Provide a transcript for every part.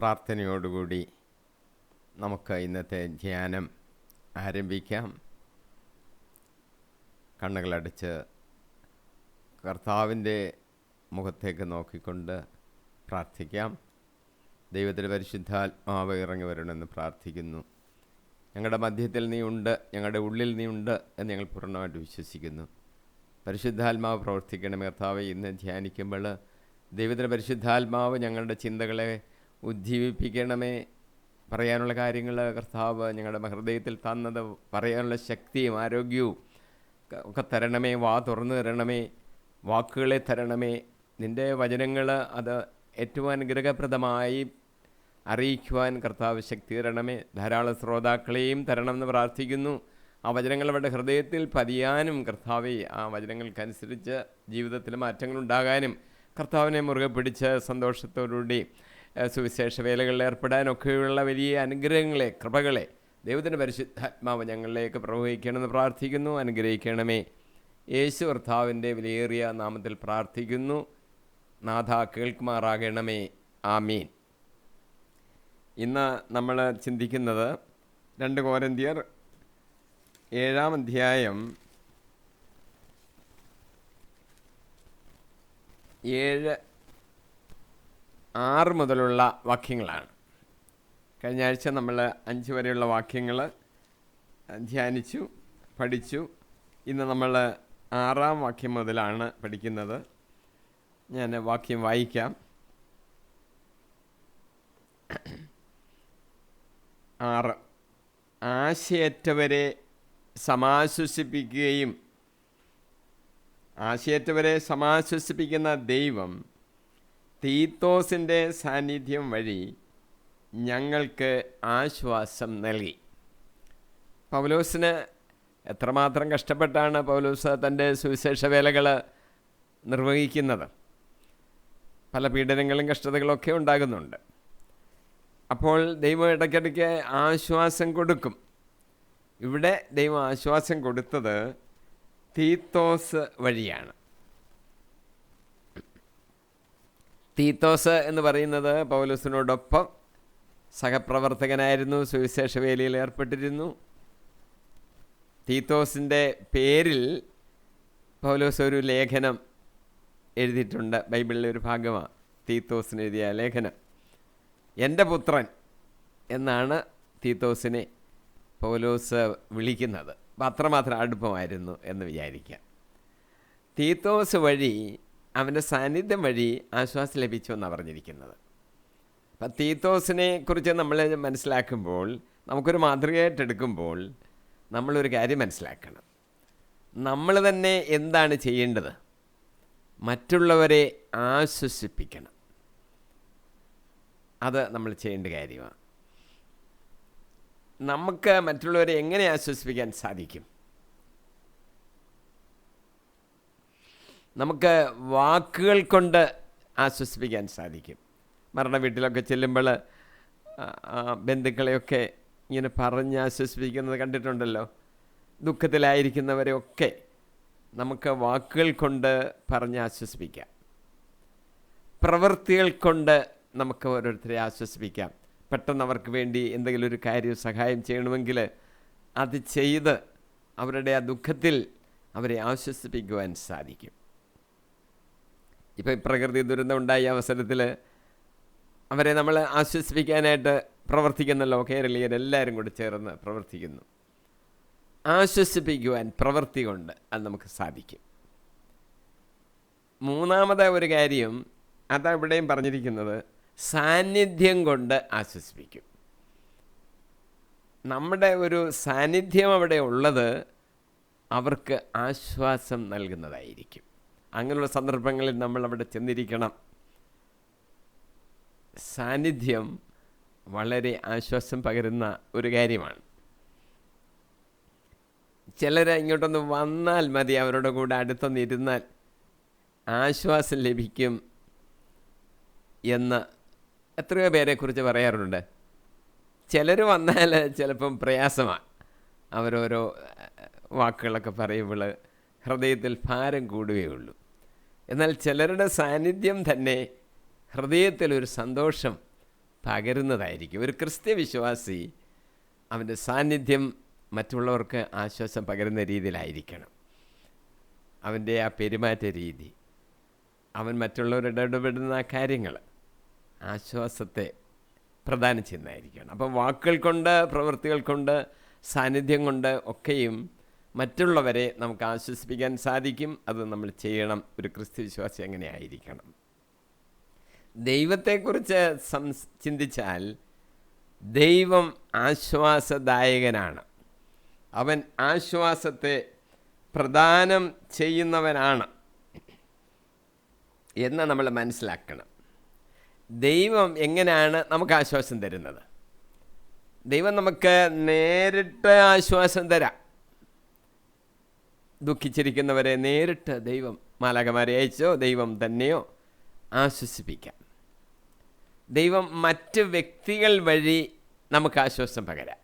പ്രാർത്ഥനയോടുകൂടി നമുക്ക് ഇന്നത്തെ ധ്യാനം ആരംഭിക്കാം. കണ്ണുകളടച്ച് കർത്താവിൻ്റെ മുഖത്തേക്ക് നോക്കിക്കൊണ്ട് പ്രാർത്ഥിക്കാം. ദൈവത്തിൻ്റെ പരിശുദ്ധാത്മാവ് ഇറങ്ങി വരണമെന്ന് പ്രാർത്ഥിക്കുന്നു. ഞങ്ങളുടെ മധ്യത്തിൽ നീ ഉണ്ട്, ഞങ്ങളുടെ ഉള്ളിൽ നീ ഉണ്ട് എന്ന് ഞങ്ങൾ പൂർണ്ണമായിട്ട് വിശ്വസിക്കുന്നു. പരിശുദ്ധാത്മാവ് പ്രവർത്തിക്കണമേ. കർത്താവ് ഇന്ന് ധ്യാനിക്കുമ്പോൾ ദൈവത്തിൻ്റെ പരിശുദ്ധാത്മാവ് ഞങ്ങളുടെ ചിന്തകളെ ഉജ്ജീവിപ്പിക്കണമേ. പറയാനുള്ള കാര്യങ്ങൾ കർത്താവ് ഞങ്ങളുടെ ഹൃദയത്തിൽ തന്നത് പറയാനുള്ള ശക്തിയും ആരോഗ്യവും ഒക്കെ തരണമേ. വാ തുറന്നു തരണമേ, വാക്കുകളെ തരണമേ. നിൻ്റെ വചനങ്ങൾ അത് ഏറ്റവും അനുഗ്രഹപ്രദമായി അറിയിക്കുവാൻ കർത്താവ് ശക്തി തരണമേ. ധാരാളം ശ്രോതാക്കളെയും തരണമെന്ന് പ്രാർത്ഥിക്കുന്നു. ആ വചനങ്ങൾ അവരുടെ ഹൃദയത്തിൽ പതിയാനും കർത്താവെ ആ വചനങ്ങൾക്കനുസരിച്ച് ജീവിതത്തിൽ മാറ്റങ്ങളുണ്ടാകാനും കർത്താവിനെ മുറുകെ പിടിച്ച് സന്തോഷത്തോടുകൂടി സുവിശേഷ വേലകളിൽ ഏർപ്പെടാനൊക്കെയുള്ള വലിയ അനുഗ്രഹങ്ങളെ, കൃപകളെ ദൈവത്തിൻ്റെ പരിശുദ്ധാത്മാവ് ഞങ്ങളിലേക്ക് പ്രവഹിക്കണമെന്ന് പ്രാർത്ഥിക്കുന്നു. അനുഗ്രഹിക്കണമേ. യേശു കർത്താവിൻ്റെ വിലയേറിയ നാമത്തിൽ പ്രാർത്ഥിക്കുന്നു. നാഥ കേൾക്കുമാറാകണമേ. ആമീൻ. ഇന്ന് നമ്മൾ ചിന്തിക്കുന്നത് 2 കൊരിന്ത്യർ 7-ാം അധ്യായം 7-6 മുതലുള്ള വാക്യങ്ങളാണ്. കഴിഞ്ഞ ആഴ്ച നമ്മൾ 5 വരെയുള്ള വാക്യങ്ങൾ ധ്യാനിച്ചു, പഠിച്ചു. ഇന്ന് നമ്മൾ 6-ാം വാക്യം മുതലാണ് പഠിക്കുന്നത്. ഞാൻ വാക്യം വായിക്കാം. 6. ആശയറ്റവരെ സമാശ്വസിപ്പിക്കുന്ന ദൈവം തീത്തോസിൻ്റെ സാന്നിധ്യം വഴി ഞങ്ങൾക്ക് ആശ്വാസം നൽകി. പൗലോസിന് എത്രമാത്രം കഷ്ടപ്പെട്ടാണ് പൗലോസ് തൻ്റെ സുവിശേഷ വേലകൾ നിർവഹിക്കുന്നത്. പല പീഡനങ്ങളും കഷ്ടതകളൊക്കെ ഉണ്ടാകുന്നുണ്ട്. അപ്പോൾ ദൈവം ഇടയ്ക്കിടയ്ക്ക് ആശ്വാസം കൊടുക്കും. ഇവിടെ ദൈവം ആശ്വാസം കൊടുത്തത് തീത്തോസ് വഴിയാണ്. തീത്തോസ് എന്ന് പറയുന്നത് പൗലോസിനോടൊപ്പം സഹപ്രവർത്തകനായിരുന്നു, സുവിശേഷ വേലയിൽ ഏർപ്പെട്ടിരുന്നു. തീത്തോസിൻ്റെ പേരിൽ പൗലോസ് ഒരു ലേഖനം എഴുതിയിട്ടുണ്ട്. ബൈബിളിലെ ഒരു ഭാഗമാണ് തീത്തോസിന് എഴുതിയ ലേഖനം. എൻ്റെ പുത്രൻ എന്നാണ് തീത്തോസിനെ പൗലോസ് വിളിക്കുന്നത്. അപ്പം അത്രമാത്രം അടുപ്പമായിരുന്നു എന്ന് വിചാരിക്കാം. തീത്തോസ് വഴി, അവൻ്റെ സാന്നിധ്യം വഴി ആശ്വാസം ലഭിച്ചു എന്നാണ് പറഞ്ഞിരിക്കുന്നത്. അപ്പം തീത്തോസിനെ കുറിച്ച് നമ്മൾ മനസ്സിലാക്കുമ്പോൾ, നമുക്കൊരു മാതൃകയായിട്ടെടുക്കുമ്പോൾ നമ്മളൊരു കാര്യം മനസ്സിലാക്കണം. നമ്മൾ തന്നെ എന്താണ് ചെയ്യേണ്ടത്? മറ്റുള്ളവരെ ആശ്വസിപ്പിക്കണം. അത് നമ്മൾ ചെയ്യേണ്ട കാര്യമാണ്. നമുക്ക് മറ്റുള്ളവരെ എങ്ങനെ ആശ്വസിപ്പിക്കാൻ സാധിക്കും? നമുക്ക് വാക്കുകൾ കൊണ്ട് ആശ്വസിപ്പിക്കാൻ സാധിക്കും. മരണ വീട്ടിലൊക്കെ ചെല്ലുമ്പോൾ ബന്ധുക്കളെയൊക്കെ ഇങ്ങനെ പറഞ്ഞ് ആശ്വസിപ്പിക്കുന്നത് കണ്ടിട്ടുണ്ടല്ലോ. ദുഃഖത്തിലായിരിക്കുന്നവരെയൊക്കെ നമുക്ക് വാക്കുകൾ കൊണ്ട് പറഞ്ഞ് ആശ്വസിപ്പിക്കാം. പ്രവൃത്തികൾ കൊണ്ട് നമുക്ക് ഓരോരുത്തരെ ആശ്വസിപ്പിക്കാം. പെട്ടെന്ന് അവർക്ക് വേണ്ടി എന്തെങ്കിലും ഒരു കാര്യം സഹായം ചെയ്യണമെങ്കിൽ അത് ചെയ്ത് അവരുടെ ആ ദുഃഖത്തിൽ അവരെ ആശ്വസിപ്പിക്കുവാൻ സാധിക്കും. ഇപ്പോൾ പ്രകൃതി ദുരന്തം ഉണ്ടായ അവസരത്തിൽ അവരെ നമ്മൾ ആശ്വസിപ്പിക്കാനായിട്ട് പ്രവർത്തിക്കുന്നല്ലോ. കേരളീയരെല്ലാവരും കൂടി ചേർന്ന് പ്രവർത്തിക്കുന്നു. ആശ്വസിപ്പിക്കുവാൻ പ്രവൃത്തി കൊണ്ട് അത് നമുക്ക് സാധിക്കും. മൂന്നാമത്തെ ഒരു കാര്യം, അതാ ഇവിടെയും പറഞ്ഞിരിക്കുന്നത്, സാന്നിധ്യം കൊണ്ട് ആശ്വസിപ്പിക്കും. നമ്മുടെ ഒരു സാന്നിധ്യം അവിടെ ഉള്ളത് അവർക്ക് ആശ്വാസം നൽകുന്നതായിരിക്കും. അങ്ങനെയുള്ള സന്ദർഭങ്ങളിൽ നമ്മൾ അവിടെ ചെന്നിരിക്കണം. സാന്നിധ്യം വളരെ ആശ്വാസം പകരുന്ന ഒരു കാര്യമാണ്. ചിലർ ഇങ്ങോട്ടൊന്ന് വന്നാൽ മതി, അവരുടെ കൂടെ അടുത്തൊന്നിരുന്നാൽ ആശ്വാസം ലഭിക്കും എന്ന് എത്രയോ പേരെക്കുറിച്ച് പറയാറുണ്ട്. ചിലർ വന്നാൽ ചിലപ്പം പ്രയാസമാണ്. അവരോരോ വാക്കുകളൊക്കെ പറയുമ്പോൾ ഹൃദയത്തിൽ ഭാരം കൂടുകയുള്ളൂ. എന്നാൽ ചിലരുടെ സാന്നിധ്യം തന്നെ ഹൃദയത്തിലൊരു സന്തോഷം പകരുന്നതായിരിക്കും. ഒരു ക്രിസ്ത്യ വിശ്വാസി അവൻ്റെ സാന്നിധ്യം മറ്റുള്ളവർക്ക് ആശ്വാസം പകരുന്ന രീതിയിലായിരിക്കണം. അവൻ്റെ ആ പെരുമാറ്റ രീതി, അവൻ മറ്റുള്ളവരുടെ ഇടപെടുന്ന ആ കാര്യങ്ങൾ ആശ്വാസത്തെ പ്രദാനം ചെയ്യുന്നതായിരിക്കണം. അപ്പം വാക്കുകൾ കൊണ്ട്, പ്രവൃത്തികൾ കൊണ്ട്, സാന്നിധ്യം കൊണ്ട് ഒക്കെയും മറ്റുള്ളവരെ നമുക്ക് ആശ്വസിപ്പിക്കാൻ സാധിക്കും. അത് നമ്മൾ ചെയ്യണം. ഒരു ക്രിസ്ത്യ വിശ്വാസി അങ്ങനെ ആയിരിക്കണം. ദൈവത്തെക്കുറിച്ച് ചിന്തിച്ചാൽ ദൈവം ആശ്വാസദായകനാണ്. അവൻ ആശ്വാസത്തെ പ്രദാനം ചെയ്യുന്നവനാണ് എന്ന് നമ്മൾ മനസ്സിലാക്കണം. ദൈവം എങ്ങനെയാണ് നമുക്ക് ആശ്വാസം തരുന്നത്? ദൈവം നമുക്ക് നേരിട്ട് ആശ്വാസം തരാം. ദുഃഖിച്ചിരിക്കുന്നവരെ നേരിട്ട് ദൈവം മാലാഖമാരെ അയച്ചോ ദൈവം തന്നെയോ ആശ്വസിപ്പിക്കാം. ദൈവം മറ്റ് വ്യക്തികൾ വഴി നമുക്ക് ആശ്വാസം പകരാം.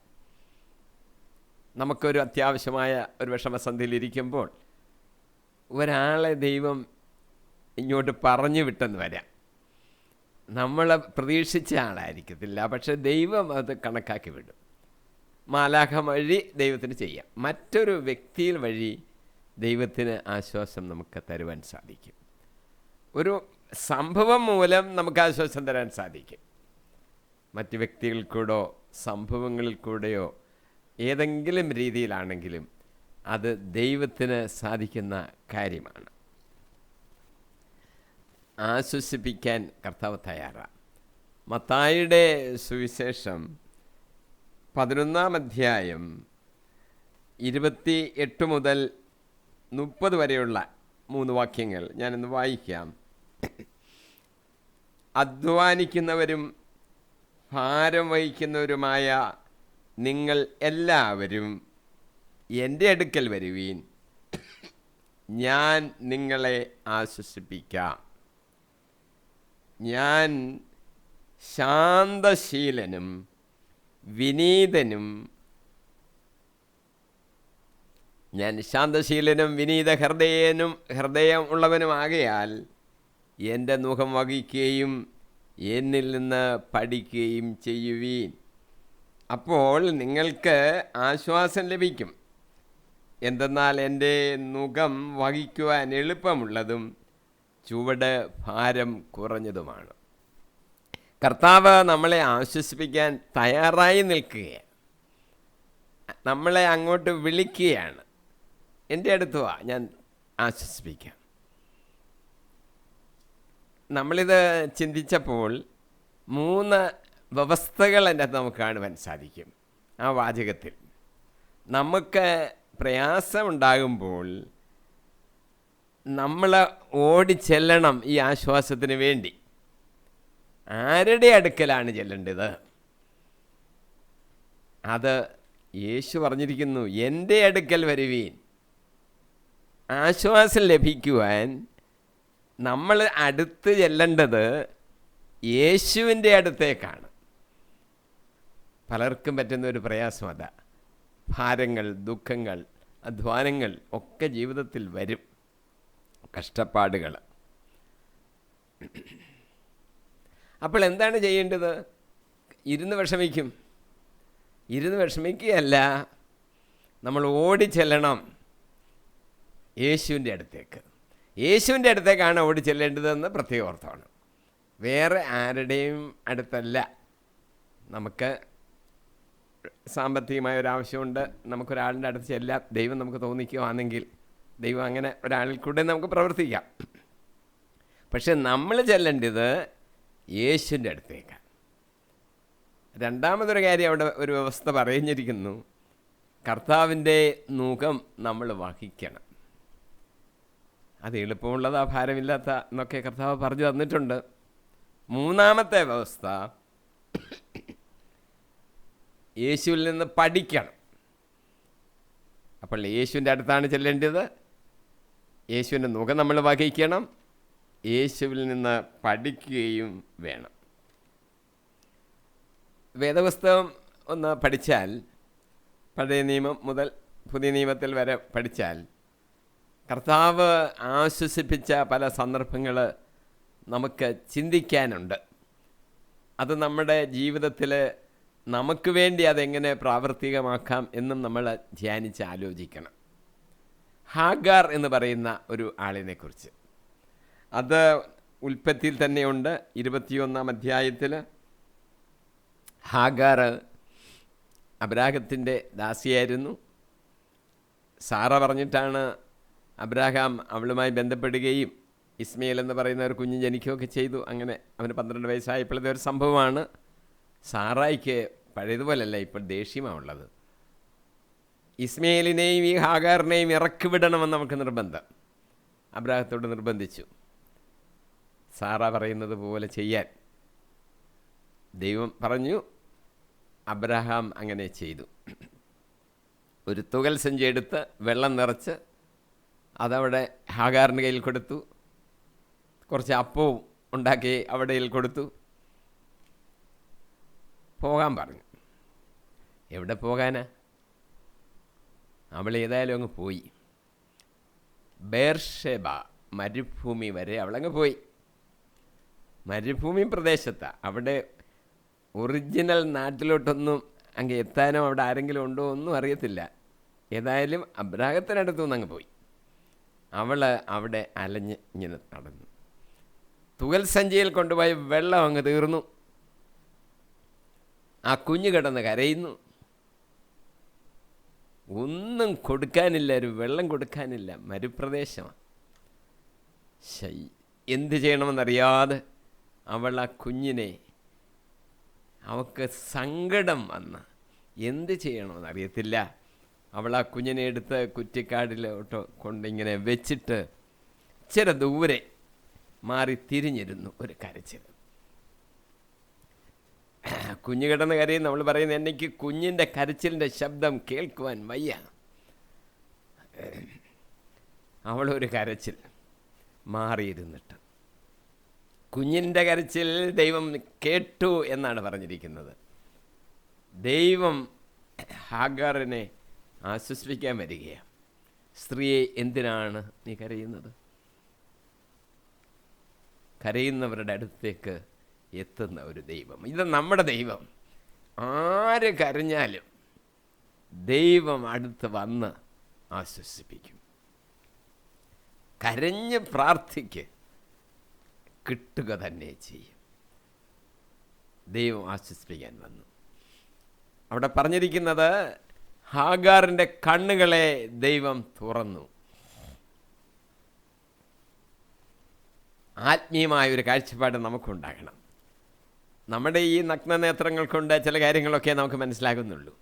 നമുക്കൊരു അത്യാവശ്യമായ ഒരു വിഷമസന്ധിയിലിരിക്കുമ്പോൾ ഒരാളെ ദൈവം ഇങ്ങോട്ട് പറഞ്ഞു വിട്ടെന്ന് വരാം. നമ്മൾ പ്രതീക്ഷിച്ച ആളായിരിക്കത്തില്ല, പക്ഷെ ദൈവം അത് കണക്കാക്കി വിടും. മാലാഖ വഴി ദൈവത്തിന് ചെയ്യാം. മറ്റൊരു വ്യക്തിയിൽ വഴി ദൈവത്തിന് ആശ്വാസം നമുക്ക് തരുവാൻ സാധിക്കും. ഒരു സംഭവം മൂലം നമുക്ക് ആശ്വാസം തരാൻ സാധിക്കും. മറ്റ് വ്യക്തികളിൽ കൂടെയോ സംഭവങ്ങളിൽ കൂടെയോ ഏതെങ്കിലും രീതിയിലാണെങ്കിലും അത് ദൈവത്തിന് സാധിക്കുന്ന കാര്യമാണ്. ആശ്വസിപ്പിക്കാൻ കർത്താവ് തയ്യാറാണ്. മത്തായിയുടെ സുവിശേഷം 11-ാം അധ്യായം 28 മുതൽ 30 വരെയുള്ള 3 വാക്യങ്ങൾ ഞാനിന്ന് വായിക്കാം. അധ്വാനിക്കുന്നവരും ഭാരം വഹിക്കുന്നവരുമായ നിങ്ങൾ എല്ലാവരും എൻ്റെ അടുക്കൽ വരുവീൻ, ഞാൻ നിങ്ങളെ ആശ്വസിപ്പിക്കാം. ഞാൻ ശാന്തശീലനും വിനീത ഹൃദയം ഉള്ളവനുമാകയാൽ എൻ്റെ മുഖം വഹിക്കുകയും എന്നിൽ നിന്ന് പഠിക്കുകയും ചെയ്യുവീൻ. അപ്പോൾ നിങ്ങൾക്ക് ആശ്വാസം ലഭിക്കും. എന്തെന്നാൽ എൻ്റെ മുഖം വഹിക്കുവാൻ എളുപ്പമുള്ളതും ചുവട് ഭാരം കുറഞ്ഞതുമാണ്. കർത്താവ് നമ്മളെ ആശ്വസിപ്പിക്കാൻ തയ്യാറായി നിൽക്കുകയാണ്. നമ്മളെ അങ്ങോട്ട് വിളിക്കുകയാണ്. എൻ്റെ അടുത്ത് വാ, ഞാൻ ആശ്വസിപ്പിക്കാം. നമ്മളിത് ചിന്തിച്ചപ്പോൾ 3 വ്യവസ്ഥകൾ എൻ്റെ അകത്ത് നമുക്ക് കാണുവാൻ സാധിക്കും. ആ വാചകത്തിൽ നമുക്ക് പ്രയാസമുണ്ടാകുമ്പോൾ നമ്മൾ ഓടിച്ചെല്ലണം ഈ ആശ്വാസത്തിന് വേണ്ടി. ആരുടെ അടുക്കലാണ് ചെല്ലേണ്ടത്? അത് യേശു പറഞ്ഞിരിക്കുന്നു, എൻ്റെ അടുക്കൽ വരുവീൻ. ആശ്വാസം ലഭിക്കുവാൻ നമ്മൾ അടുത്ത് ചെല്ലേണ്ടത് യേശുവിൻ്റെ അടുത്തേക്കാണ്. പലർക്കും പറ്റുന്ന ഒരു പ്രയാസം അതാ. ഭാരങ്ങൾ, ദുഃഖങ്ങൾ, അധ്വാനങ്ങൾ ഒക്കെ ജീവിതത്തിൽ വരും, കഷ്ടപ്പാടുകൾ. അപ്പോൾ എന്താണ് ചെയ്യേണ്ടത്? ഇരുന്ന് വിഷമിക്കുകയല്ല, നമ്മൾ ഓടിച്ചെല്ലണം യേശുവിൻ്റെ അടുത്തേക്ക്. യേശുവിൻ്റെ അടുത്തേക്കാണ് ഓടിച്ചെല്ലേണ്ടതെന്ന് പ്രത്യേക ഓർത്താണ്. വേറെ ആരുടെയും അടുത്തല്ല. നമുക്ക് സാമ്പത്തികമായ ഒരാവശ്യമുണ്ട്, നമുക്കൊരാളിൻ്റെ അടുത്ത് ചെല്ലാം. ദൈവം നമുക്ക് തോന്നിക്കുകയാണെങ്കിൽ ദൈവം അങ്ങനെ ഒരാളിൽ കൂടെ നമുക്ക് പ്രവർത്തിക്കാം. പക്ഷെ നമ്മൾ ചെല്ലേണ്ടത് യേശുവിൻ്റെ അടുത്തേക്കാണ്. രണ്ടാമതൊരു കാര്യം അവിടെ ഒരു വ്യവസ്ഥ പറഞ്ഞിരിക്കുന്നു, കർത്താവിൻ്റെ മുഖം നമ്മൾ വഹിക്കണം. അത് എളുപ്പമുള്ളതാ ഭാരമില്ലാത്ത എന്നൊക്കെ കർത്താവ് പറഞ്ഞു തന്നിട്ടുണ്ട്. മൂന്നാമത്തെ വ്യവസ്ഥ, യേശുവിൽ നിന്ന് പഠിക്കണം. അപ്പോൾ യേശുവിൻ്റെ അടുത്താണ് ചെല്ലേണ്ടത്. യേശുവിൻ്റെ മുഖം നമ്മൾ വഹിക്കണം, യേശുവിൽ നിന്ന് പഠിക്കുകയും വേണം. വേദപുസ്തകം ഒന്ന് പഠിച്ചാൽ, പഴയ നിയമം മുതൽ പുതിയ നിയമത്തിൽ വരെ പഠിച്ചാൽ, കർത്താവ് ആശ്വസിപ്പിച്ച പല സന്ദർഭങ്ങൾ നമുക്ക് ചിന്തിക്കാനുണ്ട്. അത് നമ്മുടെ ജീവിതത്തിൽ നമുക്ക് വേണ്ടി അതെങ്ങനെ പ്രാവർത്തികമാക്കാം എന്നും നമ്മൾ ധ്യാനിച്ച് ആലോചിക്കണം. ഹാഗാർ എന്ന് പറയുന്ന ഒരു ആളിനെക്കുറിച്ച് അത് ഉൽപ്പത്തിയിൽ തന്നെയുണ്ട്. 21-ാം അധ്യായത്തിൽ ഹാഗാർ അബ്രാഹത്തിൻ്റെ ദാസിയായിരുന്നു. സാറ പറഞ്ഞിട്ടാണ് അബ്രാഹാം അവളുമായി ബന്ധപ്പെടുകയും ഇസ്മയിൽ എന്ന് പറയുന്ന ഒരു കുഞ്ഞ് ജനിക്കുകയൊക്കെ ചെയ്തു. അങ്ങനെ അവന് 12 വയസ്സായപ്പോഴത്തെ ഒരു സംഭവമാണ്. സാറായിക്ക് പഴയതുപോലല്ല, ഇപ്പോൾ ദേഷ്യമാണുള്ളത്. ഇസ്മയിലിനെയും ഈ ഹാഗാറിനെയും ഇറക്കി വിടണമെന്ന് നമുക്ക് നിർബന്ധം. അബ്രാഹത്തോട് നിർബന്ധിച്ചു സാറ പറയുന്നത് പോലെ ചെയ്യാൻ. ദൈവം പറഞ്ഞു. അബ്രഹാം അങ്ങനെ ചെയ്തു. ഒരു തുകൽ സഞ്ചി എടുത്ത് വെള്ളം നിറച്ച് അതവിടെ ഹാഗാറിൻ്റെ കയ്യിൽ കൊടുത്തു. കുറച്ച് അപ്പവും ഉണ്ടാക്കി അവിടെ കൊടുത്തു. പോകാൻ പറഞ്ഞു. എവിടെ പോകാനാ? അവൾ ഏതായാലും അങ്ങ് പോയി. ബേർഷെബ മരുഭൂമി വരെ അവളങ്ങ് പോയി. മരുഭൂമി പ്രദേശത്താണ്. അവിടെ ഒറിജിനൽ നാട്ടിലോട്ടൊന്നും അങ്ങ് എത്താനോ അവിടെ ആരെങ്കിലും ഉണ്ടോ ഒന്നും അറിയത്തില്ല. ഏതായാലും അബ്രാഹത്തിനടുത്തു നിന്ന് അങ്ങ് പോയി. അവൾ അവിടെ അലഞ്ഞ് ഇങ്ങനെ നടന്നു. തുകൽ സഞ്ചിയിൽ കൊണ്ടുപോയി വെള്ളം അങ്ങ് തീർന്നു. ആ കുഞ്ഞ് കിടന്ന് കരയുന്നു. ഒന്നും കൊടുക്കാനില്ല, ഒരു വെള്ളം കൊടുക്കാനില്ല. മരുപ്രദേശമാണ്. എന്ത് ചെയ്യണമെന്നറിയാതെ അവൾ ആ കുഞ്ഞിനെ, അവൾക്ക് സങ്കടം വന്ന് എന്ത് ചെയ്യണമെന്നറിയത്തില്ല. അവൾ ആ കുഞ്ഞിനെ എടുത്ത് കുറ്റിക്കാടിലോട്ടോ കൊണ്ടിങ്ങനെ വെച്ചിട്ട് ഇച്ചിരി ദൂരെ മാറി തിരിഞ്ഞിരുന്നു. ഒരു കരച്ചിൽ. കുഞ്ഞ് കിടന്ന് കരയുന്നു. അവൾ പറയുന്നത്, എനിക്ക് കുഞ്ഞിൻ്റെ കരച്ചിലിൻ്റെ ശബ്ദം കേൾക്കുവാൻ വയ്യ. അവളൊരു കരച്ചിൽ മാറിയിരുന്നിട്ട് കുഞ്ഞിൻ്റെ കരച്ചിൽ ദൈവം കേട്ടു എന്നാണ് പറഞ്ഞിരിക്കുന്നത്. ദൈവം ഹാഗാറിനെ ആശ്വസിപ്പിക്കാൻ വരികയാണ്. സ്ത്രീയെ, എന്തിനാണ് നീ കരയുന്നത്? കരയുന്നവരുടെ അടുത്തേക്ക് എത്തുന്ന ഒരു ദൈവം. ഇത് നമ്മുടെ ദൈവം. ആര് കരഞ്ഞാലും ദൈവം അടുത്ത് വന്ന് ആശ്വസിപ്പിക്കും. കരഞ്ഞ് പ്രാർത്ഥിക്ക്, കിട്ടുക തന്നെ ചെയ്യും. ദൈവം ആശ്വസിപ്പിക്കാൻ വന്നു. അവിടെ പറഞ്ഞിരിക്കുന്നത് ഹാഗാറിൻ്റെ കണ്ണുകളെ ദൈവം തുറന്നു. ആത്മീയമായൊരു കാഴ്ചപ്പാട് നമുക്കുണ്ടാകണം. നമ്മുടെ ഈ നഗ്നനേത്രങ്ങൾ കൊണ്ട് ചില കാര്യങ്ങളൊക്കെ നമുക്ക് മനസ്സിലാകുന്നുള്ളൂ.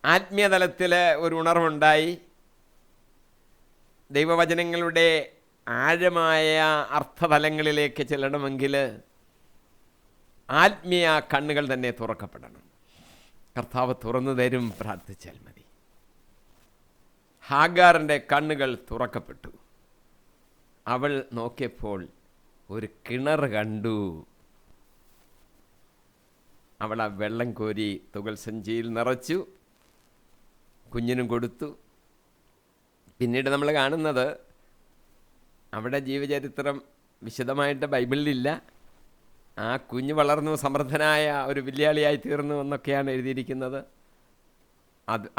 ആത്മീയ തലത്തിൽ ഒരു ഉണർവുണ്ടായി. ദൈവവചനങ്ങളുടെ ആഴമായ അർത്ഥതലങ്ങളിലേക്ക് ചെല്ലണമെങ്കിൽ ആത്മീയ കണ്ണുകൾ തന്നെ തുറക്കപ്പെടണം. കർത്താവ് തുറന്നു തരും, പ്രാർത്ഥിച്ചാൽ മതി. ഹാഗാറിൻ്റെ കണ്ണുകൾ തുറക്കപ്പെട്ടു. അവൾ നോക്കിയപ്പോൾ ഒരു കിണർ കണ്ടു. അവൾ ആ വെള്ളം കോരി തുകൽ സഞ്ചിയിൽ നിറച്ചു, കുഞ്ഞിനും കൊടുത്തു. പിന്നീട് നമ്മൾ കാണുന്നത്, അവിടെ ജീവചരിത്രം വിശദമായിട്ട് ബൈബിളിലില്ല. ആ കുഞ്ഞ് വളർന്നു സമർത്ഥനായ ഒരു വില്യാളിയായി തീർന്നു എന്നൊക്കെയാണ് എഴുതിയിരിക്കുന്നത്.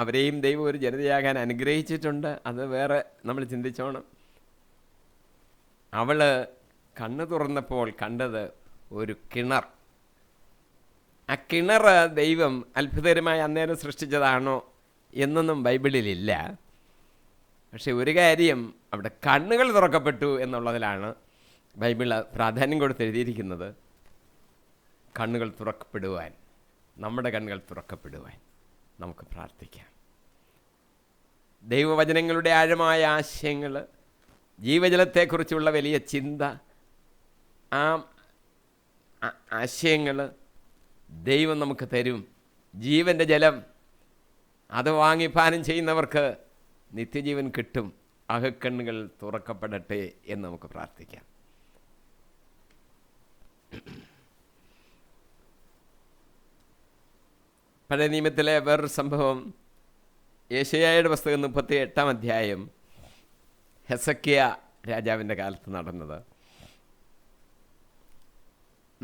അവരെയും ദൈവം ഒരു ജനതയാകാൻ അനുഗ്രഹിച്ചിട്ടുണ്ട്. അത് വേറെ നമ്മൾ ചിന്തിച്ചോണം. അവൾ കണ്ണ് തുറന്നപ്പോൾ കണ്ടത് ഒരു കിണർ. ആ കിണർ ദൈവം അത്ഭുതകരമായി അന്നേരം സൃഷ്ടിച്ചതാണോ എന്നൊന്നും ബൈബിളിലില്ല. പക്ഷെ ഒരു കാര്യം, അവിടെ കണ്ണുകൾ തുറക്കപ്പെട്ടു എന്നുള്ളതിലാണ് ബൈബിൾ പ്രാധാന്യം കൊടുത്ത് എഴുതിയിരിക്കുന്നത്. കണ്ണുകൾ തുറക്കപ്പെടുവാൻ, നമ്മുടെ കണ്ണുകൾ തുറക്കപ്പെടുവാൻ നമുക്ക് പ്രാർത്ഥിക്കാം. ദൈവവചനങ്ങളുടെ ആഴമായ ആശയങ്ങൾ, ജീവജലത്തെക്കുറിച്ചുള്ള വലിയ ചിന്ത, ആ ആശയങ്ങൾ ദൈവം നമുക്ക് തരും. ജീവൻ്റെ ജലം, അത് വാങ്ങി പാനം ചെയ്യുന്നവർക്ക് നിത്യജീവൻ കിട്ടും. അകക്കണ്ണുകൾ തുറക്കപ്പെടട്ടെ എന്ന് നമുക്ക് പ്രാർത്ഥിക്കാം. പഴയ നിയമത്തിലെ വേറൊരു സംഭവം, യെശയ്യായുടെ പുസ്തകം 38-ാം അധ്യായം, ഹെസക്കിയ രാജാവിൻ്റെ കാലത്ത് നടന്നത്.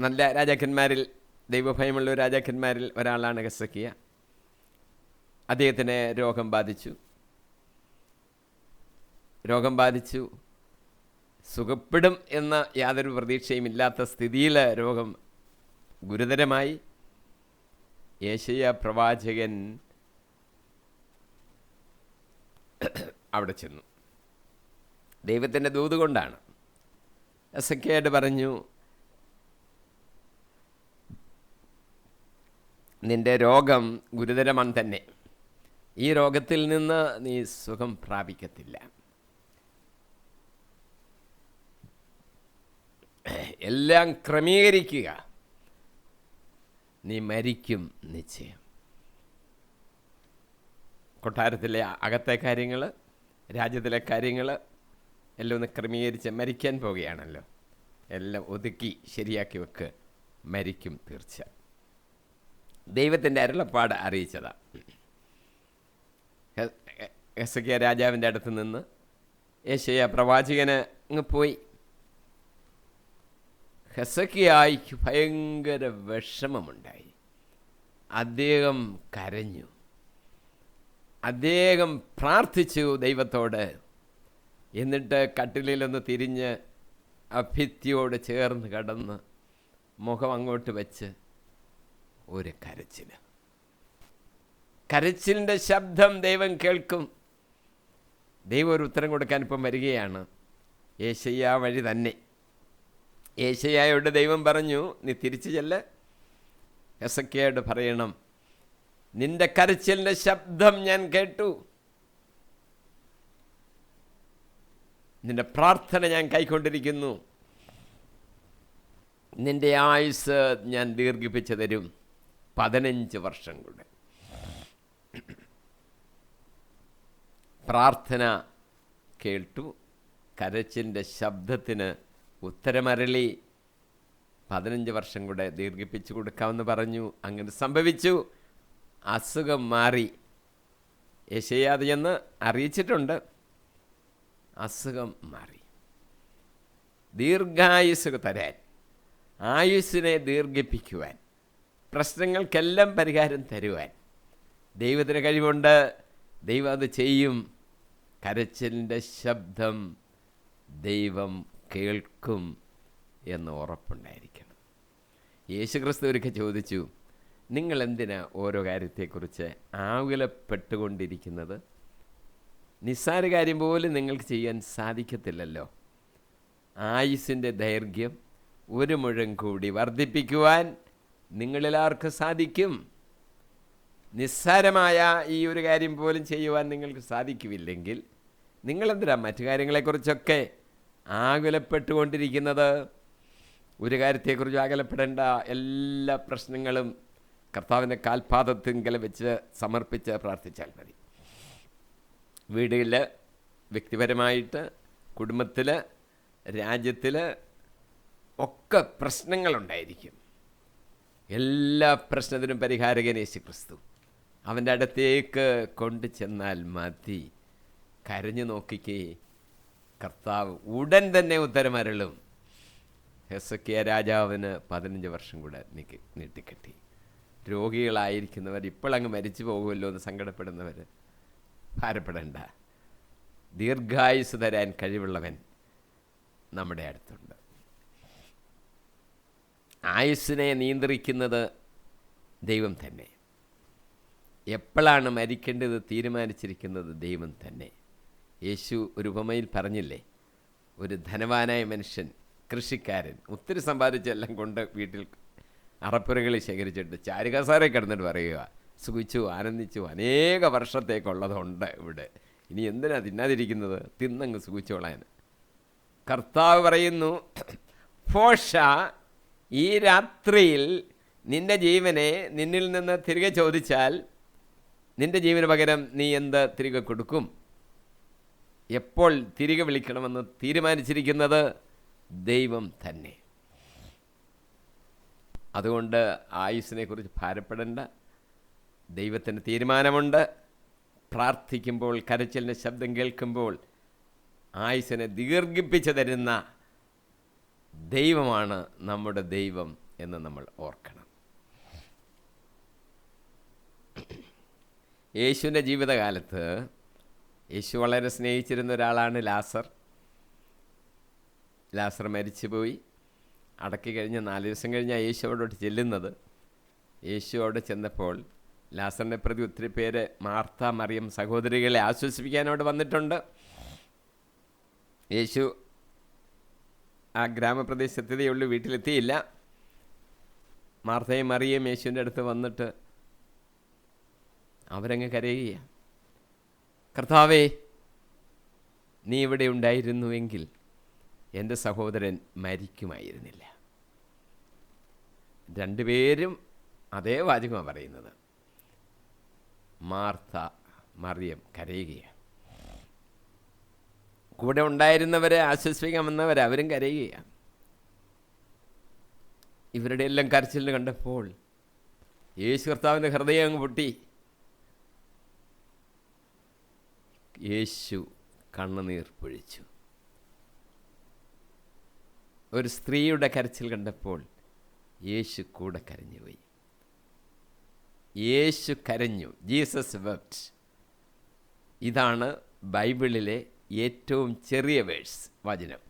നല്ല രാജാക്കന്മാരിൽ, ദൈവഭയമുള്ള രാജാക്കന്മാരിൽ ഒരാളാണ് ഹെസക്കിയ. അദ്ദേഹത്തിന് രോഗം ബാധിച്ചു. സുഖപ്പെടും എന്ന യാതൊരു പ്രതീക്ഷയും ഇല്ലാത്ത സ്ഥിതിയിൽ രോഗം ഗുരുതരമായി. യെശയ്യാ പ്രവാചകൻ അവിടെ ചെന്നു. ദൈവത്തിൻ്റെ ദൂത് കൊണ്ടാണ്. ഹെസക്കിയായോട് പറഞ്ഞു, നിന്റെ രോഗം ഗുരുതരമാണ് തന്നെ. ഈ രോഗത്തിൽ നിന്ന് നീ സുഖം പ്രാപിക്കത്തില്ല. എല്ലാം ക്രമീകരിക്കുക, നീ മരിക്കും നിശ്ചയം. കൊട്ടാരത്തിലെ അകത്തെ കാര്യങ്ങൾ, രാജ്യത്തിലെ കാര്യങ്ങൾ എല്ലാം ഒന്ന് ക്രമീകരിച്ച് മരിക്കാൻ പോവുകയാണല്ലോ. എല്ലാം ഒതുക്കി ശരിയാക്കി വെക്ക്, മരിക്കും തീർച്ച. ദൈവത്തിൻ്റെ അരുളപ്പാട് അറിയിച്ചതാണ്. ഹെസക്കിയ രാജാവിൻ്റെ അടുത്ത് നിന്ന് യെശയ്യാ പ്രവാചകന് അങ്ങ് പോയി. ഹെസക്കിയായ്ക്ക് ഭയങ്കര വിഷമമുണ്ടായി. അദ്ദേഹം കരഞ്ഞു, അദ്ദേഹം പ്രാർത്ഥിച്ചു ദൈവത്തോട്. എന്നിട്ട് കട്ടിലിലൊന്ന് തിരിഞ്ഞ് ഭിത്തിയോട് ചേർന്ന് കിടന്ന് മുഖം അങ്ങോട്ട് വെച്ച് ഒരു കരച്ചിലിൻ്റെ ശബ്ദം ദൈവം കേൾക്കും. ദൈവം ഒരു ഉത്തരം കൊടുക്കാൻ ഇപ്പം വരികയാണ്, യെശയ്യാ വഴി തന്നെ. യെശയ്യായോട് ദൈവം പറഞ്ഞു, നീ തിരിച്ചു ചെല്ല്, ഹെസക്കിയായോട് പറയണം, നിന്റെ കരച്ചിലിൻ്റെ ശബ്ദം ഞാൻ കേട്ടു, നിന്റെ പ്രാർത്ഥന ഞാൻ കൈക്കൊണ്ടിരിക്കുന്നു, നിന്റെ ആയുസ് ഞാൻ ദീർഘിപ്പിച്ചു തരും 15 വർഷം കൂടെ. പ്രാർത്ഥന കേട്ടു, കരച്ചിലിൻ്റെ ശബ്ദത്തിന് ഉത്തരമരളി. 15 വർഷം കൂടെ ദീർഘിപ്പിച്ചു കൊടുക്കാമെന്ന് പറഞ്ഞു. അങ്ങനെ സംഭവിച്ചു. അസുഖം മാറി. യെശയ്യാ എന്ന് അറിയിച്ചിട്ടുണ്ട്. അസുഖം മാറി. ദീർഘായുസ് തരാൻ, ആയുസ്സിനെ ദീർഘിപ്പിക്കുവാൻ, പ്രശ്നങ്ങൾക്കെല്ലാം പരിഹാരം തരുവാൻ ദൈവത്തിന് കഴിവുണ്ട്. ദൈവം അത് ചെയ്യും. കരച്ചിലിൻ്റെ ശബ്ദം ദൈവം കേൾക്കും എന്ന് ഉറപ്പുണ്ടായിരിക്കണം. യേശുക്രിസ്തു ഒരിക്കൽ ചോദിച്ചു, നിങ്ങൾ എന്തിനാ ഓരോ കാര്യത്തെക്കുറിച്ച് ആകുലപ്പെട്ടുകൊണ്ടിരിക്കുന്നത്? നിസ്സാര കാര്യം പോലും നിങ്ങൾക്ക് ചെയ്യാൻ സാധിക്കത്തില്ലല്ലോ. ആയുസ്സിൻ്റെ ദൈർഘ്യം 1 മുഴം കൂടി വർദ്ധിപ്പിക്കുവാൻ നിങ്ങളിലാർക്ക് സാധിക്കും? നിസ്സാരമായ ഈ ഒരു കാര്യം പോലും ചെയ്യുവാൻ നിങ്ങൾക്ക് സാധിക്കുമില്ലെങ്കിൽ നിങ്ങളെന്തിനാ മറ്റു കാര്യങ്ങളെക്കുറിച്ചൊക്കെ ആകുലപ്പെട്ടുകൊണ്ടിരിക്കുന്നത്? ഒരു കാര്യത്തെക്കുറിച്ച് ആകുലപ്പെടേണ്ട. എല്ലാ പ്രശ്നങ്ങളും കർത്താവിൻ്റെ കാൽപാദത്തിങ്കൽ വെച്ച് സമർപ്പിച്ച് പ്രാർത്ഥിച്ചാൽ മതി. വീടുകളിൽ, വ്യക്തിപരമായിട്ട്, കുടുംബത്തിൽ, രാജ്യത്തിൽ ഒക്കെ പ്രശ്നങ്ങളുണ്ടായിരിക്കും. എല്ലാ പ്രശ്നത്തിനും പരിഹാരകൻ യേശുക്രിസ്തു. അവൻ്റെ അടുത്തേക്ക് കൊണ്ടു ചെന്നാൽ മതി. കരഞ്ഞു നോക്കിക്കേ, കർത്താവ് ഉടൻ തന്നെ ഉത്തരമരുളും. ഹെസക്കിയ രാജാവിന് 15 വർഷം കൂടെ നീട്ടിക്കെട്ടി. രോഗികളായിരിക്കുന്നവർ ഇപ്പോഴങ്ങ് മരിച്ചു പോകുമല്ലോ എന്ന് സങ്കടപ്പെടുന്നവർ ഭാരപ്പെടേണ്ട. ദീർഘായുസ് തരാൻ കഴിവുള്ളവൻ നമ്മുടെ അടുത്തുണ്ട്. ആയുസ്സിനെ നിയന്ത്രിക്കുന്നത് ദൈവം തന്നെ. എപ്പോഴാണ് മരിക്കേണ്ടത് തീരുമാനിച്ചിരിക്കുന്നത് ദൈവം തന്നെ. യേശു ഒരു ഉപമയിൽ പറഞ്ഞില്ലേ, ഒരു ധനവാനായ മനുഷ്യൻ, കൃഷിക്കാരൻ, ഒത്തിരി സമ്പാദിച്ചെല്ലാം കൊണ്ട് വീട്ടിൽ അറപ്പുരകളിൽ ശേഖരിച്ചിട്ട് ചാരുകസാരെ കിടന്നിട്ട് പറയുക, സുഖിച്ചു ആനന്ദിച്ചു, അനേക വർഷത്തേക്കുള്ളതുണ്ട് ഇവിടെ, ഇനി എന്തിനാ തിന്നാതിരിക്കുന്നത്, തിന്നങ്ങ് സുഖിച്ചോളാൻ. കർത്താവ് പറയുന്നു, ഫോഷ, ഈ രാത്രിയിൽ നിൻ്റെ ജീവനെ നിന്നിൽ നിന്ന് തിരികെ ചോദിച്ചാൽ നിൻ്റെ ജീവന് പകരം നീ എന്ത് തിരികെ കൊടുക്കും? എപ്പോൾ തിരികെ വിളിക്കണമെന്ന് തീരുമാനിച്ചിരിക്കുന്നത് ദൈവം തന്നെ. അതുകൊണ്ട് ആയുസ്സിനെക്കുറിച്ച് ഭാരപ്പെടേണ്ട. ദൈവത്തിന് തീരുമാനമുണ്ട്. പ്രാർത്ഥിക്കുമ്പോൾ, കരച്ചിലിൻ്റെ ശബ്ദം കേൾക്കുമ്പോൾ ആയുസ്സിനെ ദീർഘിപ്പിച്ച് തരുന്ന ദൈവമാണ് നമ്മുടെ ദൈവം. എന്ന് നമ്മൾ ഓർക്കണം. യേശുവിൻ്റെ ജീവിതകാലത്ത് യേശു വളരെ സ്നേഹിച്ചിരുന്ന ഒരാളാണ് ലാസർ. ലാസർ മരിച്ചുപോയി. അടക്കി കഴിഞ്ഞ് 4 ദിവസം കഴിഞ്ഞാൽ യേശു അവിടോട്ട് ചെല്ലുന്നത്. യേശു അവിടെ ചെന്നപ്പോൾ ലാസറിനെ പ്രതി ഒത്തിരി പേര് മാർത്ത, മറിയം സഹോദരികളെ ആശ്വസിപ്പിക്കാൻ അവിടെ വന്നിട്ടുണ്ട്. യേശു ആ ഗ്രാമപ്രദേശത്തെത്തിയതേ ഉള്ളൂ, വീട്ടിലെത്തിയില്ല. മാർത്തയും മറിയയും യേശുവിൻ്റെ അടുത്ത് വന്നിട്ട് അവരങ്ങ് കരയുക. കർത്താവേ, നീ ഇവിടെ ഉണ്ടായിരുന്നുവെങ്കിൽ എൻ്റെ സഹോദരൻ മരിക്കുമായിരുന്നില്ല. രണ്ടുപേരും അതേ വാചകമാണ് പറയുന്നത്. മാർത്ത, മറിയം കരയുകയാണ്. കൂടെ ഉണ്ടായിരുന്നവരെ ആശ്വസിപ്പിക്കാമെന്നവരെ അവരും കരയുകയാണ്. ഇവരുടെ എല്ലാം കരച്ചിലിന് കണ്ടപ്പോൾ യേശു കർത്താവിൻ്റെ ഹൃദയം അങ്ങ് പൊട്ടി. യേശു കണ്ണുനീർ പൊഴിച്ചു. ഒരു സ്ത്രീയുടെ കരച്ചിൽ കണ്ടപ്പോൾ യേശു കൂടെ കരഞ്ഞുപോയി. യേശു കരഞ്ഞു. Jesus wept. ഇതാണ് ബൈബിളിലെ ഏറ്റവും ചെറിയ വേഴ്സ്, വചനം.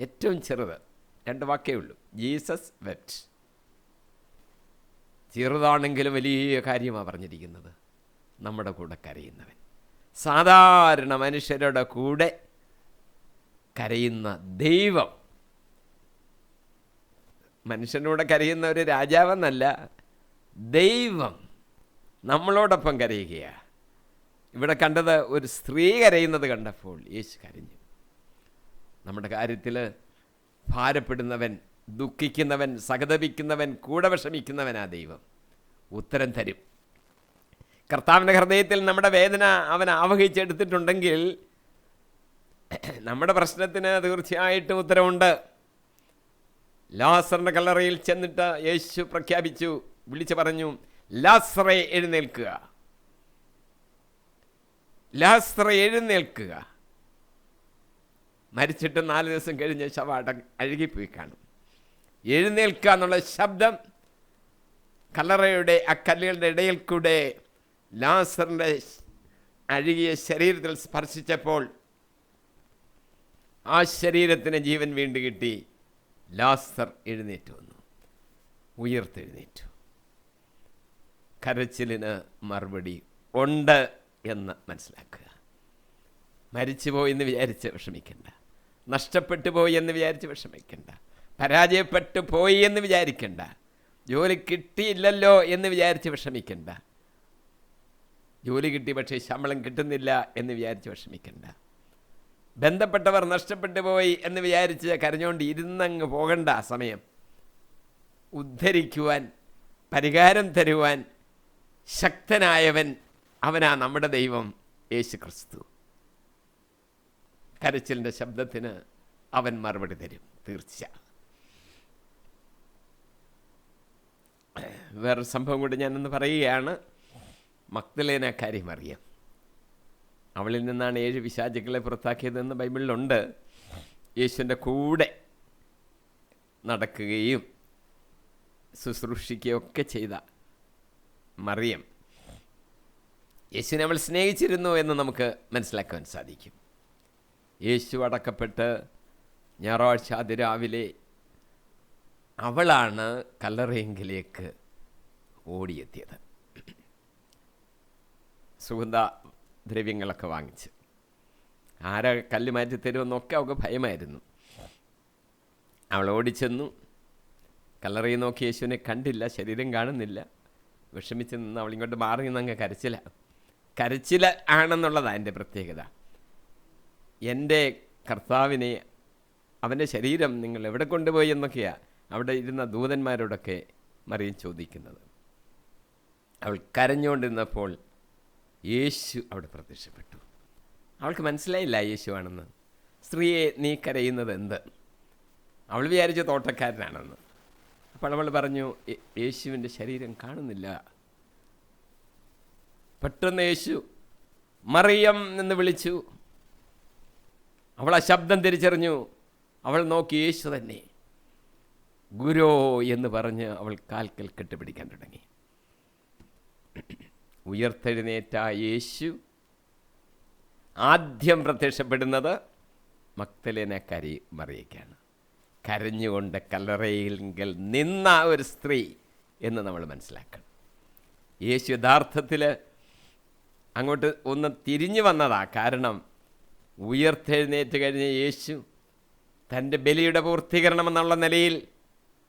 ഏറ്റവും ചെറുത്, 2 വാക്കേ ഉള്ളൂ. Jesus wept. ചെറുതാണെങ്കിലും വലിയ കാര്യമാണ് പറഞ്ഞിരിക്കുന്നത്. നമ്മുടെ കൂടെ കരയുന്നവൻ, സാധാരണ മനുഷ്യരുടെ കൂടെ കരയുന്ന ദൈവം. മനുഷ്യനോട് കരയുന്ന ഒരു രാജാവെന്നല്ല, ദൈവം നമ്മളോടൊപ്പം കരയുകയാണ്. ഇവിടെ കണ്ടത് ഒരു സ്ത്രീ കരയുന്നത് കണ്ടപ്പോൾ യേശു കരഞ്ഞു. നമ്മുടെ കാര്യത്തിൽ ഭാരപ്പെടുന്നവൻ, ദുഃഖിക്കുന്നവൻ, സഹതപിക്കുന്നവൻ, കൂടെ വിഷമിക്കുന്നവനാ ദൈവം. ഉത്തരം തരും. കർത്താവിൻ്റെ ഹൃദയത്തിൽ നമ്മുടെ വേദന അവൻ ആവഹിച്ചെടുത്തിട്ടുണ്ടെങ്കിൽ നമ്മുടെ പ്രശ്നത്തിന് തീർച്ചയായിട്ടും ഉത്തരവുണ്ട്. ലാസറിൻ്റെ കല്ലറയിൽ ചെന്നിട്ട് യേശു പ്രഖ്യാപിച്ചു, വിളിച്ചു പറഞ്ഞു, ലാസറേ എഴുന്നേൽക്കുക, ലാസറേ എഴുന്നേൽക്കുക. മരിച്ചിട്ട് 4 ദിവസം കഴിഞ്ഞ് ശവം അഴുകിപ്പോയി കാണും. എഴുന്നേൽക്കുക എന്നുള്ള ശബ്ദം കല്ലറയുടെ ആ കല്ലുകളുടെ ഇടയിൽ കൂടെ ലാസറിൻ്റെ അഴുകിയ ശരീരത്തിൽ സ്പർശിച്ചപ്പോൾ ആ ശരീരത്തിന് ജീവൻ വീണ്ടും കിട്ടി. ലാസർ എഴുന്നേറ്റ് വന്നു, ഉയർത്തെഴുന്നേറ്റു. കരച്ചിലിന് മറുപടി ഉണ്ട് എന്ന് മനസ്സിലാക്കുക. മരിച്ചുപോയി എന്ന് വിചാരിച്ച് വിഷമിക്കണ്ട, നഷ്ടപ്പെട്ടു പോയി എന്ന് വിചാരിച്ച് വിഷമിക്കണ്ട, പരാജയപ്പെട്ടു പോയി എന്ന് വിചാരിക്കണ്ട, ജോലി കിട്ടിയില്ലല്ലോ എന്ന് വിചാരിച്ച് വിഷമിക്കണ്ട, ജോലി കിട്ടി പക്ഷേ ശമ്പളം കിട്ടുന്നില്ല എന്ന് വിചാരിച്ച് വിഷമിക്കണ്ട, ബന്ധപ്പെട്ടവർ നഷ്ടപ്പെട്ടു പോയി എന്ന് വിചാരിച്ച് കരഞ്ഞുകൊണ്ട് ഇരുന്നങ്ങ് പോകണ്ട. സമയം ഉദ്ധരിക്കുവാൻ, പരിഹാരം തരുവാൻ ശക്തനായവൻ അവനാ നമ്മുടെ ദൈവം യേശു ക്രിസ്തു. കരച്ചിലിൻ്റെ ശബ്ദത്തിന് അവൻ മറുപടി തരും, തീർച്ച. വേറൊരു സംഭവം കൂടി ഞാനൊന്ന് പറയുകയാണ്. മഗ്ദലേനക്കാരി മറിയം, അവളിൽ നിന്നാണ് 7 പിശാചുക്കളെ പുറത്താക്കിയതെന്ന് ബൈബിളിലുണ്ട്. യേശുവിൻ്റെ കൂടെ നടക്കുകയും ശുശ്രൂഷിക്കുകയും ഒക്കെ ചെയ്ത മറിയം യേശുവിനെ അവൾ സ്നേഹിച്ചിരുന്നു എന്ന് നമുക്ക് മനസ്സിലാക്കാൻ സാധിക്കും. യേശു അടക്കപ്പെട്ട് ഞായറാഴ്ച അതിരാവിലെ അവളാണ് കല്ലറയെങ്കിലേക്ക് ഓടിയെത്തിയത്. സുഗന്ധ ദ്രവ്യങ്ങളൊക്കെ വാങ്ങിച്ച്. ആരാ കല്ല് മാറ്റി തരുമെന്നൊക്കെ അവൾക്ക് ഭയമായിരുന്നു. അവൾ ഓടിച്ചെന്നു. കല്ലറയിൽ നോക്കി യേശുവിനെ കണ്ടില്ല, ശരീരം കാണുന്നില്ല. വിഷമിച്ച് നിന്ന് അവളിങ്ങോട്ട് മാറി നിന്നങ്ങ് കരച്ചിൽ ആണെന്നുള്ളതാണ് എൻ്റെ പ്രത്യേകത. എൻ്റെ കർത്താവിനെ, അവൻ്റെ ശരീരം നിങ്ങൾ എവിടെ കൊണ്ടുപോയി എന്നൊക്കെയാണ് അവിടെ ഇരുന്ന ദൂതന്മാരോടൊക്കെ മറിയം ചോദിക്കുന്നത്. അവൾ കരഞ്ഞുകൊണ്ടിരുന്നപ്പോൾ യേശു അവിടെ പ്രത്യക്ഷപ്പെട്ടു. അവൾക്ക് മനസ്സിലായില്ല യേശു ആണെന്ന്. സ്ത്രീയെ, നീ കരയുന്നത് എന്ത്? അവൾ വിചാരിച്ച തോട്ടക്കാരനാണെന്ന്. അപ്പോൾ അവൾ പറഞ്ഞു, യേശുവിൻ്റെ ശരീരം കാണുന്നില്ല. പെട്ടെന്ന് യേശു മറിയം എന്ന് വിളിച്ചു. അവൾ ആ ശബ്ദം തിരിച്ചറിഞ്ഞു. അവൾ നോക്കി, യേശു തന്നെ. ഗുരോ എന്ന് പറഞ്ഞ് അവൾ കാൽക്കൽ കെട്ടുപിടിക്കാൻ തുടങ്ങി. ഉയർത്തെഴുന്നേറ്റ യേശു ആദ്യം പ്രത്യക്ഷപ്പെടുന്നത് മഗ്ദലേനക്കാരി മറിയയ്ക്കാണ്. കരഞ്ഞുകൊണ്ട് കല്ലറയിൽങ്കൽ നിന്ന ഒരു സ്ത്രീ എന്ന് നമ്മൾ മനസ്സിലാക്കണം. യേശു യഥാർത്ഥത്തിൽ അങ്ങോട്ട് ഒന്ന് തിരിഞ്ഞു വന്നതാ. കാരണം ഉയർത്തെഴുന്നേറ്റ് കഴിഞ്ഞ യേശു തൻ്റെ ബലിയുടെ പൂർത്തീകരണം എന്നുള്ള നിലയിൽ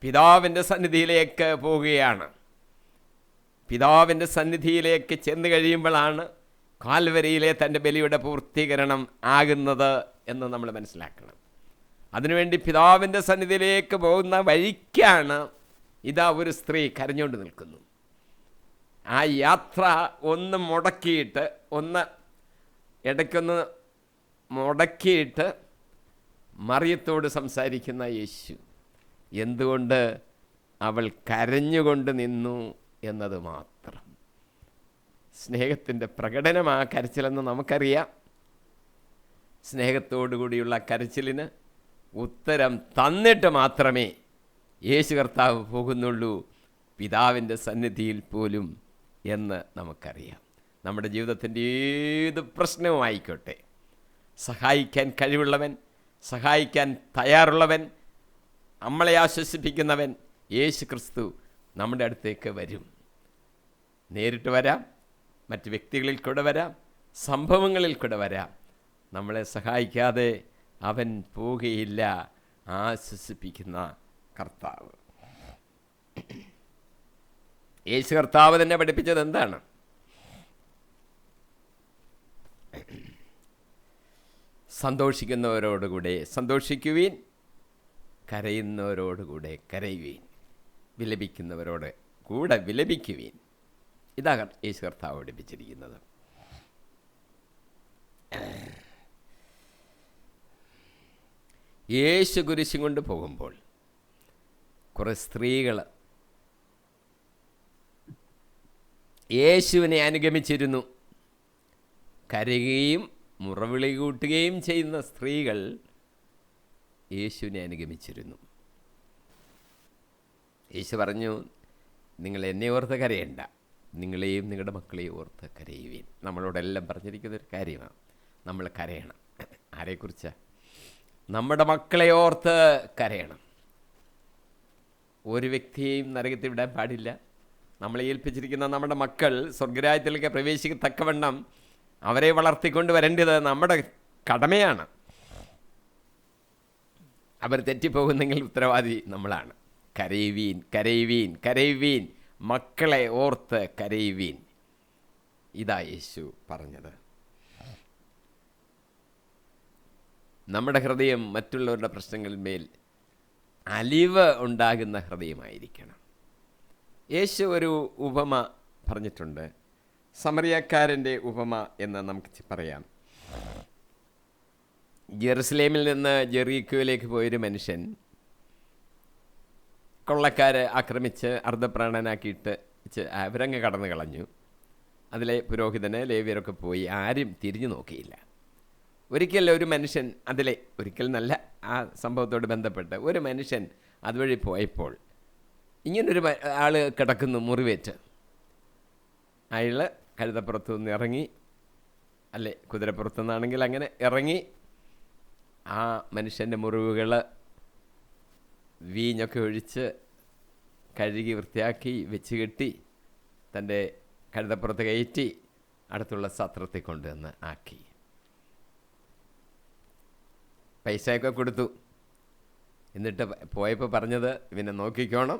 പിതാവിൻ്റെ സന്നിധിയിലേക്ക് പോവുകയാണ്. പിതാവിൻ്റെ സന്നിധിയിലേക്ക് ചെന്ന് കഴിയുമ്പോഴാണ് കാൽവരിയിലെ തൻ്റെ ബലിയുടെ പൂർത്തീകരണം ആകുന്നത് എന്ന് നമ്മൾ മനസ്സിലാക്കണം. അതിനുവേണ്ടി പിതാവിൻ്റെ സന്നിധിയിലേക്ക് പോകുന്ന വഴിക്കാണ് ഇതാ ഒരു സ്ത്രീ കരഞ്ഞുകൊണ്ട് നിൽക്കുന്നു. ആ യാത്ര ഒന്ന് മുടക്കിയിട്ട്, ഇടയ്ക്കൊന്ന് മുടക്കിയിട്ട് മറിയത്തോട് സംസാരിക്കുന്ന യേശു എന്തുകൊണ്ട് അവൾ കരഞ്ഞുകൊണ്ട് നിന്നു എന്നത് മാത്രം. സ്നേഹത്തിൻ്റെ പ്രകടനമാ കരച്ചിലെന്ന് നമുക്കറിയാം. സ്നേഹത്തോടു കൂടിയുള്ള കരച്ചിലിന് ഉത്തരം തന്നിട്ട് മാത്രമേ യേശു കർത്താവ് പോകുന്നുള്ളൂ പിതാവിൻ്റെ സന്നിധിയിൽ പോലും എന്ന് നമുക്കറിയാം. നമ്മുടെ ജീവിതത്തിൻ്റെ ഏത് പ്രശ്നവുമായിക്കോട്ടെ, സഹായിക്കാൻ കഴിവുള്ളവൻ, സഹായിക്കാൻ തയ്യാറുള്ളവൻ, നമ്മളെ ആശ്വസിപ്പിക്കുന്നവൻ യേശു ക്രിസ്തു നമ്മുടെ അടുത്തേക്ക് വരും. നേരിട്ട് വരാം, മറ്റ് വ്യക്തികളിൽ കൂടെ വരാം, സംഭവങ്ങളിൽ കൂടെ വരാം. നമ്മളെ സഹായിക്കാതെ അവൻ പോവുകയില്ല. ആശ്വസിപ്പിക്കുന്ന കർത്താവ്. യേശു കർത്താവ് തന്നെ പഠിപ്പിച്ചത് എന്താണ്? സന്തോഷിക്കുന്നവരോടുകൂടെ സന്തോഷിക്കുവീൻ, കരയുന്നവരോടുകൂടെ കരയുവീൻ, വിലപിക്കുന്നവരോട് കൂടെ വിലപിക്കുവീൻ. ഇതാണ് യേശു കർത്താവ് പഠിപ്പിച്ചിരിക്കുന്നത്. യേശു കുരിശും കൊണ്ട് പോകുമ്പോൾ കുറേ സ്ത്രീകൾ യേശുവിനെ അനുഗമിച്ചിരുന്നു. കരയുകയും മുറവിളി കൂട്ടുകയും ചെയ്യുന്ന സ്ത്രീകൾ യേശുവിനെ അനുഗമിച്ചിരുന്നു. യേശു പറഞ്ഞു, നിങ്ങൾ എന്നെ ഓർത്ത് കരയണ്ട, നിങ്ങളെയും നിങ്ങളുടെ മക്കളെയും ഓർത്ത് കരയുവീൻ. നമ്മളോടെല്ലാം പറഞ്ഞിരിക്കുന്നൊരു കാര്യമാണ്. നമ്മൾ കരയണം. ആരെക്കുറിച്ചാണ്? നമ്മുടെ മക്കളെ ഓർത്ത് കരയണം. ഒരു വ്യക്തിയെയും നരകത്തിൽ വിടാൻ പാടില്ല. നമ്മളെ ഏൽപ്പിച്ചിരിക്കുന്ന നമ്മുടെ മക്കൾ സ്വർഗരാജ്യത്തിലേക്ക് പ്രവേശിക്കത്തക്കവണ്ണം അവരെ വളർത്തിക്കൊണ്ട് വരേണ്ടത് നമ്മുടെ കടമയാണ്. അവർ തെറ്റിപ്പോകുന്നെങ്കിൽ ഉത്തരവാദി നമ്മളാണ്. കരയുവീൻ, കരയുവീൻ, കരയുവീൻ, മക്കളെ ഓർത്ത് കരയുവീൻ. ഇതാ യേശു പറഞ്ഞത്. നമ്മുടെ ഹൃദയം മറ്റുള്ളവരുടെ പ്രശ്നങ്ങളിന്മേൽ അലിവ് ഉണ്ടാകുന്ന ഹൃദയമായിരിക്കണം. യേശു ഒരു ഉപമ പറഞ്ഞിട്ടുണ്ട്. സമറിയക്കാരൻ്റെ ഉപമ എന്ന് നമുക്ക് പറയാം. ജെറുസലേമിൽ നിന്ന് ജെറീക്കോയിലേക്ക് പോയൊരു മനുഷ്യൻ കൊള്ളക്കാരെ ആക്രമിച്ച് അർദ്ധപ്രാണനാക്കിയിട്ട് അവരങ്ങ് കടന്നു കളഞ്ഞു. അതിലെ പുരോഹിതന് ലേവ്യരൊക്കെ പോയി, ആരും തിരിഞ്ഞു നോക്കിയില്ല. ഒരിക്കൽ ഒരു മനുഷ്യൻ ഒരിക്കൽ നല്ല ആ സംഭവത്തോട് ബന്ധപ്പെട്ട് ഒരു മനുഷ്യൻ അതുവഴി പോയപ്പോൾ ഇങ്ങനൊരു ആൾ കിടക്കുന്നു മുറിവേറ്റ്. അയാൾ കഴുതപ്പുറത്തു നിന്ന് ഇറങ്ങി, കുതിരപ്പുറത്തു നിന്നാണെങ്കിൽ അങ്ങനെ ഇറങ്ങി ആ മനുഷ്യൻ്റെ മുറിവുകൾ വീഞ്ഞൊക്കെ ഒഴിച്ച് കഴുകി വൃത്തിയാക്കി വെച്ച് കെട്ടി തൻ്റെ കഴുതപ്പുറത്ത് കയറ്റി അടുത്തുള്ള സത്രത്തിൽ കൊണ്ടുവന്ന് ആക്കി. പൈസയൊക്കെ കൊടുത്തു. എന്നിട്ട് പോയപ്പോൾ പറഞ്ഞത്, ഇവനെ നോക്കിക്കോണം,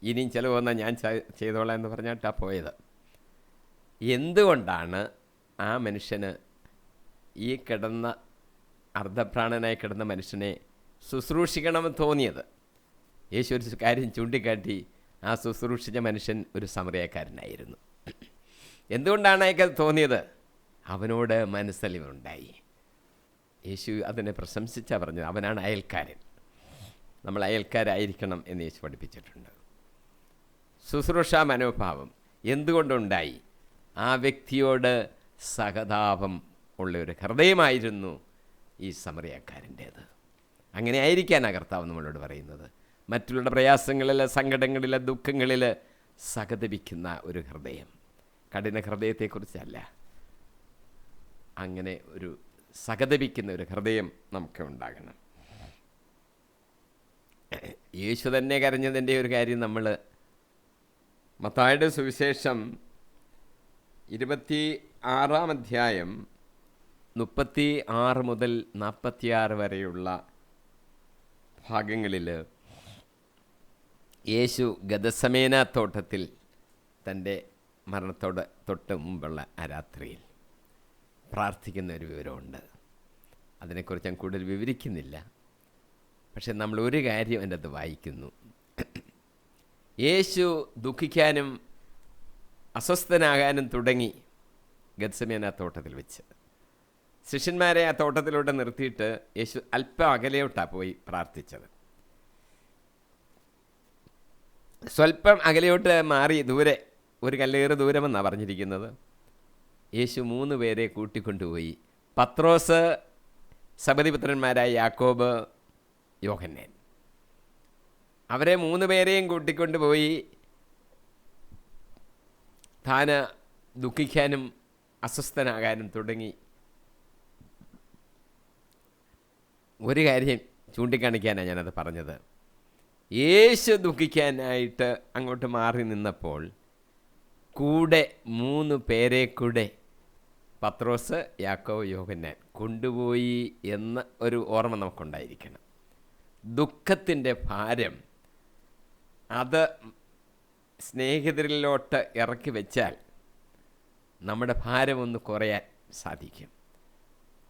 ഇനിയും ചിലവ് വന്നാൽ ഞാൻ ചെയ്തോളാം എന്ന് പറഞ്ഞിട്ടാണ് പോയത്. എന്തുകൊണ്ടാണ് ആ മനുഷ്യന് ഈ അർദ്ധപ്രാണനായി കിടന്ന മനുഷ്യനെ ശുശ്രൂഷിക്കണമെന്ന് തോന്നിയത്? യേശു ഒരു കാര്യം ചൂണ്ടിക്കാട്ടി. ആ ശുശ്രൂഷിച്ച മനുഷ്യൻ ഒരു സമറിയക്കാരനായിരുന്നു. എന്തുകൊണ്ടാണ് അയാൾക്കത് തോന്നിയത്? അവനോട് മനസ്സലിവുണ്ടായി. യേശു അതിനെ പ്രശംസിച്ചാണ് പറഞ്ഞത്. അവനാണ് അയൽക്കാരൻ. നമ്മൾ അയൽക്കാരായിരിക്കണം എന്ന് യേശു പഠിപ്പിച്ചിട്ടുണ്ട്. ശുശ്രൂഷാ മനോഭാവം എന്തുകൊണ്ടുണ്ടായി? ആ വ്യക്തിയോട് സഹതാപം ഉള്ള ഒരു ഹൃദയമായിരുന്നു ഈ സമറിയക്കാരൻ്റേത്. അങ്ങനെ ആയിരിക്കാനാണ് കർത്താവ് നമ്മളോട് പറയുന്നത്. മറ്റുള്ള പ്രയാസങ്ങളിൽ, സങ്കടങ്ങളിൽ, ദുഃഖങ്ങളിൽ സഹതപിക്കുന്ന ഒരു ഹൃദയം. കഠിന ഹൃദയത്തെക്കുറിച്ചല്ല, അങ്ങനെ ഒരു സഹതപിക്കുന്ന ഒരു ഹൃദയം നമുക്ക് ഉണ്ടാകണം. യേശു തന്നെ കരഞ്ഞതിൻ്റെ ഒരു കാര്യം നമ്മൾ മത്തായിയുടെ സുവിശേഷം 26-ാം അധ്യായം 36 മുതൽ 46 വരെയുള്ള ഭാഗങ്ങളിൽ യേശു ഗദസമേന തോട്ടത്തിൽ തൻ്റെ മരണത്തോട് തൊട്ട് മുമ്പുള്ള ആ രാത്രിയിൽ പ്രാർത്ഥിക്കുന്ന ഒരു വിവരമുണ്ട്. അതിനെക്കുറിച്ച് ഞാൻ കൂടുതൽ വിവരിക്കുന്നില്ല. പക്ഷെ നമ്മൾ ഒരു കാര്യം എൻ്റെ അത് വായിക്കുന്നു. യേശു ദുഃഖിക്കാനും അസ്വസ്ഥനാകാനും തുടങ്ങി ഗദ്സമേന തോട്ടത്തിൽ വെച്ച്. ശിഷ്യന്മാരെ ആ തോട്ടത്തിലോട്ട് നിർത്തിയിട്ട് യേശു അല്പം അകലെയോട്ടാണ് പോയി പ്രാർത്ഥിച്ചത്. സ്വല്പം അകലെയോട്ട് മാറി ദൂരെ, ഒരു കല്ലേറ് ദൂരമെന്നാണ് പറഞ്ഞിരിക്കുന്നത്, യേശു 3 പേരെ കൂട്ടിക്കൊണ്ടുപോയി. പത്രോസ്, സബദിപുത്രന്മാരായ യാക്കോബ്, യോഹന്നാൻ, അവരെ 3 പേരെയും കൂട്ടിക്കൊണ്ടുപോയി താൻ ദുഃഖിക്കാനും അസ്വസ്ഥനാകാനും തുടങ്ങി. ഒരു കാര്യം ചൂണ്ടിക്കാണിക്കാനാണ് ഞാനത് പറഞ്ഞത്. യേശു ദുഃഖിക്കാനായിട്ട് അങ്ങോട്ട് മാറി നിന്നപ്പോൾ കൂടെ 3 പേരെ കൂടെ പത്രോസ്, യാക്കോബ്, യോഹന്നാൻ കൊണ്ടുപോയി എന്ന ഒരു ഓർമ്മ നമുക്കുണ്ടായിരിക്കണം. ദുഃഖത്തിൻ്റെ ഭാരം അത് സ്നേഹിതരിലോട്ട് ഇറക്കി വെച്ചാൽ നമ്മുടെ ഭാരം ഒന്ന് കുറയാൻ സാധിക്കും.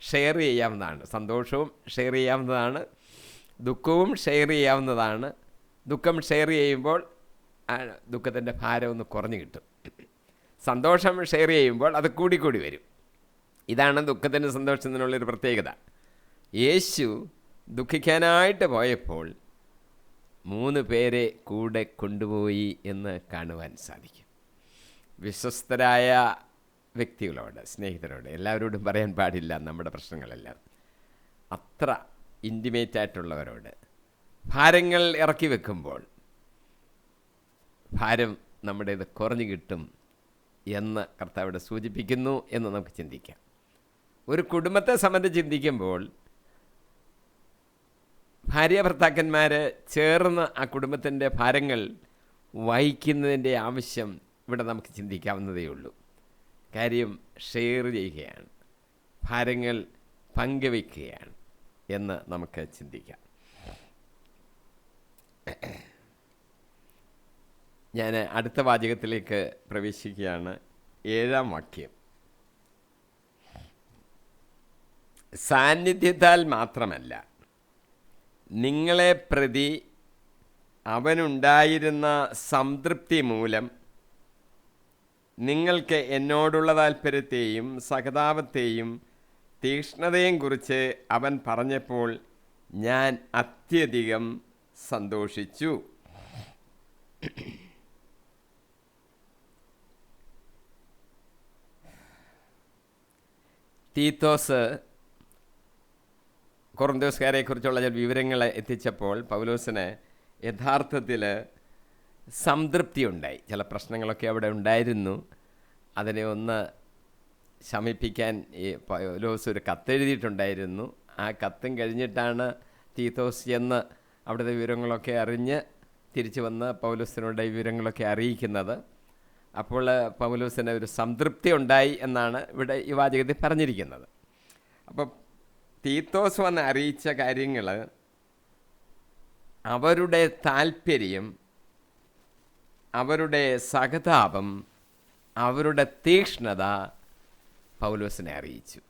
ഷെയർ ചെയ്യാവുന്നതാണ്, സന്തോഷവും ഷെയർ ചെയ്യാവുന്നതാണ്, ദുഃഖവും ഷെയർ ചെയ്യാവുന്നതാണ്. ദുഃഖം ഷെയർ ചെയ്യുമ്പോൾ ദുഃഖത്തിൻ്റെ ഭാരം ഒന്ന് കുറഞ്ഞു കിട്ടും. സന്തോഷം ഷെയർ ചെയ്യുമ്പോൾ അത് കൂടിക്കൂടി വരും. ഇതാണ് ദുഃഖത്തിൻ്റെ സന്തോഷത്തിനുള്ളൊരു പ്രത്യേകത. യേശു ദുഃഖിക്കാനായിട്ട് പോയപ്പോൾ 3 പേരെ കൂടെ കൊണ്ടുപോയി എന്ന് കാണുവാൻ സാധിക്കും. വിശ്വസ്തരായ വ്യക്തികളോട്, സ്നേഹിതരോട്, എല്ലാവരോടും പറയാൻ പാടില്ല നമ്മുടെ പ്രശ്നങ്ങളെല്ലാം. അത്ര ഇൻറ്റിമേറ്റായിട്ടുള്ളവരോട് ഭാരങ്ങൾ ഇറക്കി വെക്കുമ്പോൾ ഭാരം നമ്മുടേത് കുറഞ്ഞു കിട്ടും എന്ന് കർത്താവിടെ സൂചിപ്പിക്കുന്നു എന്ന് നമുക്ക് ചിന്തിക്കാം. ഒരു കുടുംബത്തെ സംബന്ധിച്ച് ചിന്തിക്കുമ്പോൾ ഭാര്യ ഭർത്താക്കന്മാർ ചേർന്ന് ആ കുടുംബത്തിൻ്റെ ഭാരങ്ങൾ വഹിക്കുന്നതിൻ്റെ ആവശ്യം ഇവിടെ നമുക്ക് ചിന്തിക്കാവുന്നതേ ഉള്ളൂ. കാര്യം ഷെയർ ചെയ്യുകയാണ്, ഭാരങ്ങൾ പങ്കുവയ്ക്കുകയാണ് എന്ന് നമുക്ക് ചിന്തിക്കാം. ഞാൻ അടുത്ത വാചകത്തിലേക്ക് പ്രവേശിക്കുകയാണ്. 7-ാം വാക്യം. സാന്നിധ്യത്താൽ മാത്രമല്ല, നിങ്ങളെ പ്രതി അവനുണ്ടായിരുന്ന സംതൃപ്തി മൂലം നിങ്ങൾക്ക് എന്നോടുള്ള താല്പര്യത്തെയും സഹതാപത്തെയും തീക്ഷ്ണതയും കുറിച്ച് അവൻ പറഞ്ഞപ്പോൾ ഞാൻ അത്യധികം സന്തോഷിച്ചു. തീത്തോസ് കൊറിന്തോസുകാരെക്കുറിച്ചുള്ള ചില വിവരങ്ങൾ എത്തിച്ചപ്പോൾ പൗലോസിന് യഥാർത്ഥത്തിൽ സംതൃപ്തി ഉണ്ടായി. ചില പ്രശ്നങ്ങളൊക്കെ അവിടെ ഉണ്ടായിരുന്നു. അതിനെ ഒന്ന് ശമിപ്പിക്കാൻ ഈ പൗലോസ് ഒരു കത്തെഴുതിയിട്ടുണ്ടായിരുന്നു. ആ കത്തും കഴിഞ്ഞിട്ടാണ് തീത്തോസ് എന്ന് അവിടുത്തെ വിവരങ്ങളൊക്കെ അറിഞ്ഞ് തിരിച്ചു വന്ന് പൗലോസിനോട് ഈ വിവരങ്ങളൊക്കെ അറിയിക്കുന്നത്. അപ്പോൾ പൗലോസിന് ഒരു സംതൃപ്തി ഉണ്ടായി എന്നാണ് ഇവിടെ ഈ വാചകത്തിൽ പറഞ്ഞിരിക്കുന്നത്. അപ്പോൾ തീത്തോസ് വന്ന് അറിയിച്ച കാര്യങ്ങൾ, അവരുടെ താല്പര്യം, അവരുടെ സഹതാപം, അവരുടെ തീക്ഷ്ണത പൗലോസിനെ അറിയിച്ചു.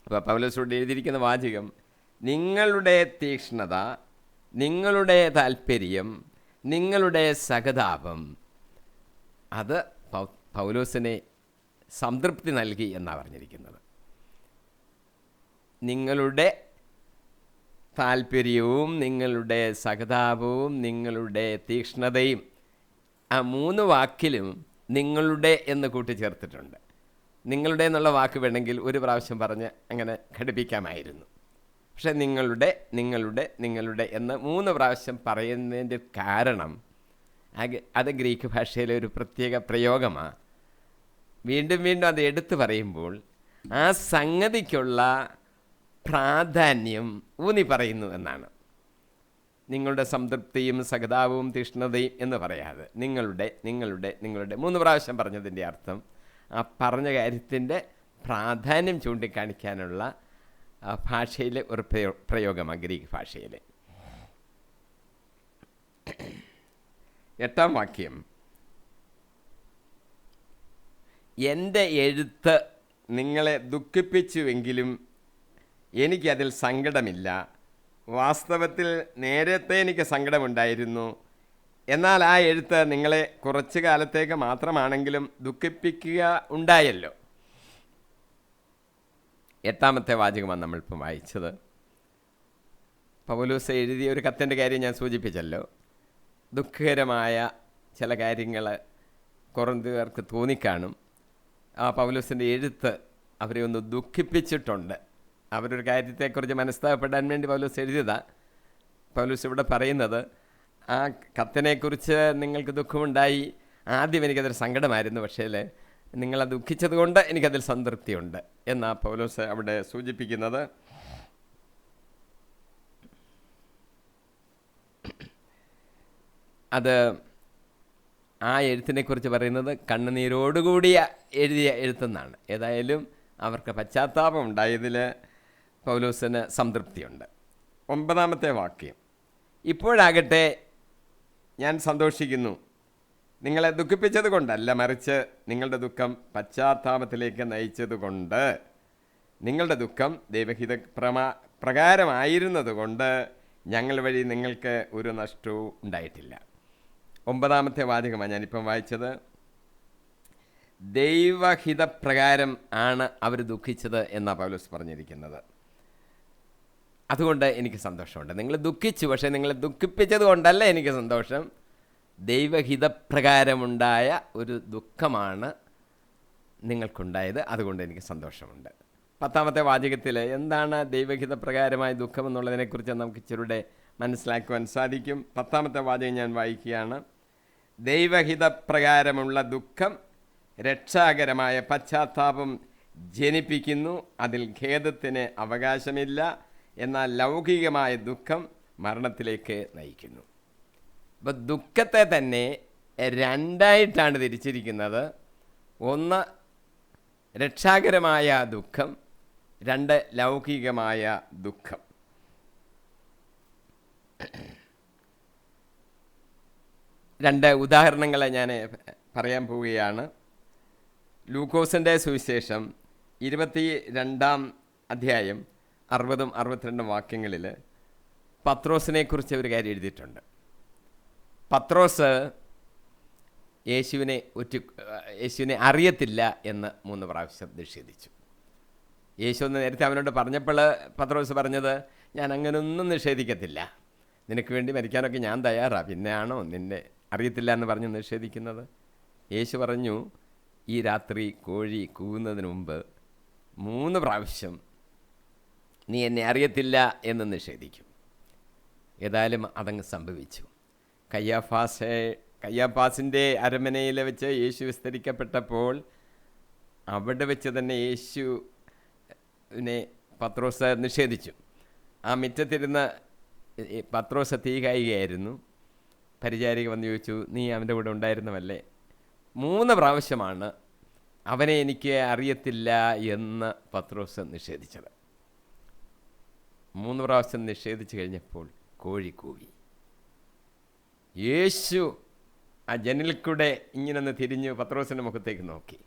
അപ്പോൾ പൗലോസോട് എഴുതിയിരിക്കുന്ന വാചകം, നിങ്ങളുടെ തീക്ഷ്ണത, നിങ്ങളുടെ താല്പര്യം, നിങ്ങളുടെ സഹതാപം, അത് പൗലോസിനെ സംതൃപ്തി നൽകി എന്നാണ് പറഞ്ഞിരിക്കുന്നത്. നിങ്ങളുടെ താല്പര്യവും നിങ്ങളുടെ സഹതാപവും നിങ്ങളുടെ തീക്ഷ്ണതയും, ആ 3 വാക്കിലും നിങ്ങളുടെ എന്ന് കൂട്ടിച്ചേർത്തിട്ടുണ്ട്. നിങ്ങളുടെ എന്നുള്ള വാക്ക് വേണമെങ്കിൽ ഒരു പ്രാവശ്യം പറഞ്ഞ് അങ്ങനെ ഘടിപ്പിക്കാമായിരുന്നു. പക്ഷെ നിങ്ങളുടെ എന്ന് 3 പ്രാവശ്യം പറയുന്നതിൻ്റെ കാരണം അത് ഗ്രീക്ക് ഭാഷയിലെ ഒരു പ്രത്യേക പ്രയോഗമാണ്. വീണ്ടും വീണ്ടും അത് എടുത്തു പറയുമ്പോൾ ആ സംഗതിക്കുള്ള പ്രാധാന്യം ഊന്നി പറയുന്നു എന്നാണ്. നിങ്ങളുടെ സംതൃപ്തിയും സഹതാപവും തീഷ്ണതയും എന്ന് പറയാതെ നിങ്ങളുടെ 3 പ്രാവശ്യം പറഞ്ഞതിൻ്റെ അർത്ഥം ആ പറഞ്ഞ കാര്യത്തിൻ്റെ പ്രാധാന്യം ചൂണ്ടിക്കാണിക്കാനുള്ള ഭാഷയിലെ ഒരു പ്രയോഗമാണ് ഗ്രീക്ക് ഭാഷയിലെ. 8-ാം വാക്യം, എൻ്റെ എഴുത്ത് നിങ്ങളെ ദുഃഖിപ്പിച്ചുവെങ്കിലും എനിക്കതിൽ സങ്കടമില്ല. വാസ്തവത്തിൽ നേരത്തെ എനിക്ക് സങ്കടമുണ്ടായിരുന്നു. എന്നാൽ ആ എഴുത്ത് നിങ്ങളെ കുറച്ചു കാലത്തേക്ക് മാത്രമാണെങ്കിലും ദുഃഖിപ്പിക്കുക ഉണ്ടായല്ലോ. 8-ാമത്തെ വാചകമാണ് നമ്മളിപ്പം വായിച്ചത്. പൗലോസ് എഴുതിയ ഒരു കത്തിൻ്റെ കാര്യം ഞാൻ സൂചിപ്പിച്ചല്ലോ. ദുഃഖകരമായ ചില കാര്യങ്ങൾ കൊറിന്ത്യർക്ക് തോന്നിക്കാണും. ആ പൗലോസിൻ്റെ എഴുത്ത് അവരെ ഒന്ന് ദുഃഖിപ്പിച്ചിട്ടുണ്ട്. അവരൊരു കാര്യത്തെക്കുറിച്ച് മനസ്സിലാക്കപ്പെടാൻ വേണ്ടി പൗലോസ് എഴുതിയതാണ്. പൗലോസ് ഇവിടെ പറയുന്നത് ആ കത്തിനെക്കുറിച്ച് നിങ്ങൾക്ക് ദുഃഖമുണ്ടായി. ആദ്യം എനിക്കതൊരു സങ്കടമായിരുന്നു, പക്ഷേ നിങ്ങളത് ദുഃഖിച്ചത് കൊണ്ട് എനിക്കതിൽ സംതൃപ്തിയുണ്ട് എന്നാ പൗലോസ് അവിടെ സൂചിപ്പിക്കുന്നത്. അത് ആ എഴുത്തിനെക്കുറിച്ച് പറയുന്നത് കണ്ണുനീരോടുകൂടിയ എഴുതിയ എഴുത്തെന്നാണ്. ഏതായാലും അവർക്ക് പശ്ചാത്താപം ഉണ്ടായതിൽ പൗലോസിന് സംതൃപ്തിയുണ്ട്. 9-ാമത്തെ വാക്യം, ഇപ്പോഴാകട്ടെ ഞാൻ സന്തോഷിക്കുന്നു, നിങ്ങളെ ദുഃഖിപ്പിച്ചത് കൊണ്ടല്ല, മറിച്ച് നിങ്ങളുടെ ദുഃഖം പശ്ചാത്താപത്തിലേക്ക് നയിച്ചതുകൊണ്ട്. നിങ്ങളുടെ ദുഃഖം ദൈവഹിത പ്രകാരമായിരുന്നത് കൊണ്ട് ഞങ്ങൾ വഴി നിങ്ങൾക്ക് ഒരു നഷ്ടവും ഉണ്ടായിട്ടില്ല. 9-ാമത്തെ വാചകമാണ് ഞാനിപ്പം വായിച്ചത്. ദൈവഹിതപ്രകാരം ആണ് അവർ ദുഃഖിച്ചത് എന്നാണ് പൗലോസ് പറഞ്ഞിരിക്കുന്നത്. അതുകൊണ്ട് എനിക്ക് സന്തോഷമുണ്ട്. നിങ്ങൾ ദുഃഖിച്ചു, പക്ഷേ നിങ്ങളെ ദുഃഖിപ്പിച്ചത് കൊണ്ടല്ല എനിക്ക് സന്തോഷം. ദൈവഹിതപ്രകാരമുണ്ടായ ഒരു ദുഃഖമാണ് നിങ്ങൾക്കുണ്ടായത്, അതുകൊണ്ട് എനിക്ക് സന്തോഷമുണ്ട്. 10-ാമത്തെ വാചകത്തിൽ എന്താണ് ദൈവഹിതപ്രകാരമായ ദുഃഖം എന്നുള്ളതിനെക്കുറിച്ച് നമുക്ക് ഇച്ചിരൂടെ മനസ്സിലാക്കുവാൻ സാധിക്കും. 10-ാമത്തെ വാചകം ഞാൻ വായിക്കുകയാണ്. ദൈവഹിതപ്രകാരമുള്ള ദുഃഖം രക്ഷാകരമായ പശ്ചാത്താപം ജനിപ്പിക്കുന്നു, അതിൽ ഖേദത്തിന് അവകാശമില്ല. എന്നാൽ ലൗകികമായ ദുഃഖം മരണത്തിലേക്ക് നയിക്കുന്നു. അപ്പോൾ ദുഃഖത്തെ തന്നെ 2ആയിട്ടാണ് തിരിച്ചിരിക്കുന്നത്. 1 രക്ഷാകരമായ ദുഃഖം, 2 ലൗകികമായ ദുഃഖം. രണ്ട് ഉദാഹരണങ്ങളെ ഞാൻ പറയാൻ പോവുകയാണ്. ലൂക്കോസിൻ്റെ സുവിശേഷം 22-ാം അധ്യായം 60-62 വാക്യങ്ങളിൽ പത്രോസിനെക്കുറിച്ച് ഒരു കാര്യം എഴുതിയിട്ടുണ്ട്. പത്രോസ് യേശുവിനെ അറിയത്തില്ല എന്ന് 3 പ്രാവശ്യം നിഷേധിച്ചു. യേശു ഒന്ന് നേരത്തെ അവനോട് പറഞ്ഞപ്പോൾ പത്രോസ് പറഞ്ഞത്, ഞാൻ അങ്ങനെയൊന്നും നിഷേധിക്കത്തില്ല, നിനക്ക് വേണ്ടി മരിക്കാനൊക്കെ ഞാൻ തയ്യാറാണ്, പിന്നെയാണോ നിന്നെ അറിയത്തില്ല എന്ന് പറഞ്ഞ് നിഷേധിക്കുന്നത്? യേശു പറഞ്ഞു, ഈ രാത്രി കോഴി കൂവുന്നതിന് മുമ്പ് 3 പ്രാവശ്യം നീ എന്നെ അറിയത്തില്ല എന്ന് നിഷേധിക്കും. ഏതായാലും അതങ്ങ് സംഭവിച്ചു. കയ്യാഫാസിൻ്റെ അരമനയിൽ വെച്ച് യേശു വിസ്തരിക്കപ്പെട്ടപ്പോൾ അവിടെ വെച്ച് തന്നെ യേശുവിനെ പത്രോസ് നിഷേധിച്ചു. ആ മുറ്റത്തിരുന്ന് പത്രോസ് തീ കായുകയായിരുന്നു. പരിചാരിക വന്ന് ചോദിച്ചു, നീ അവൻ്റെ കൂടെ ഉണ്ടായിരുന്നവല്ലേ? 3 പ്രാവശ്യമാണ് അവനെ എനിക്ക് അറിയത്തില്ല എന്ന് പത്രോസ് നിഷേധിച്ചത്. 3 പ്രാവശ്യം നിഷേധിച്ചു കഴിഞ്ഞപ്പോൾ കോഴി കൂവി. യേശു ആ ജനലിൽ കൂടെ ഇങ്ങനൊന്ന് തിരിഞ്ഞു പത്രോസിൻ്റെ മുഖത്തേക്ക് നോക്കി.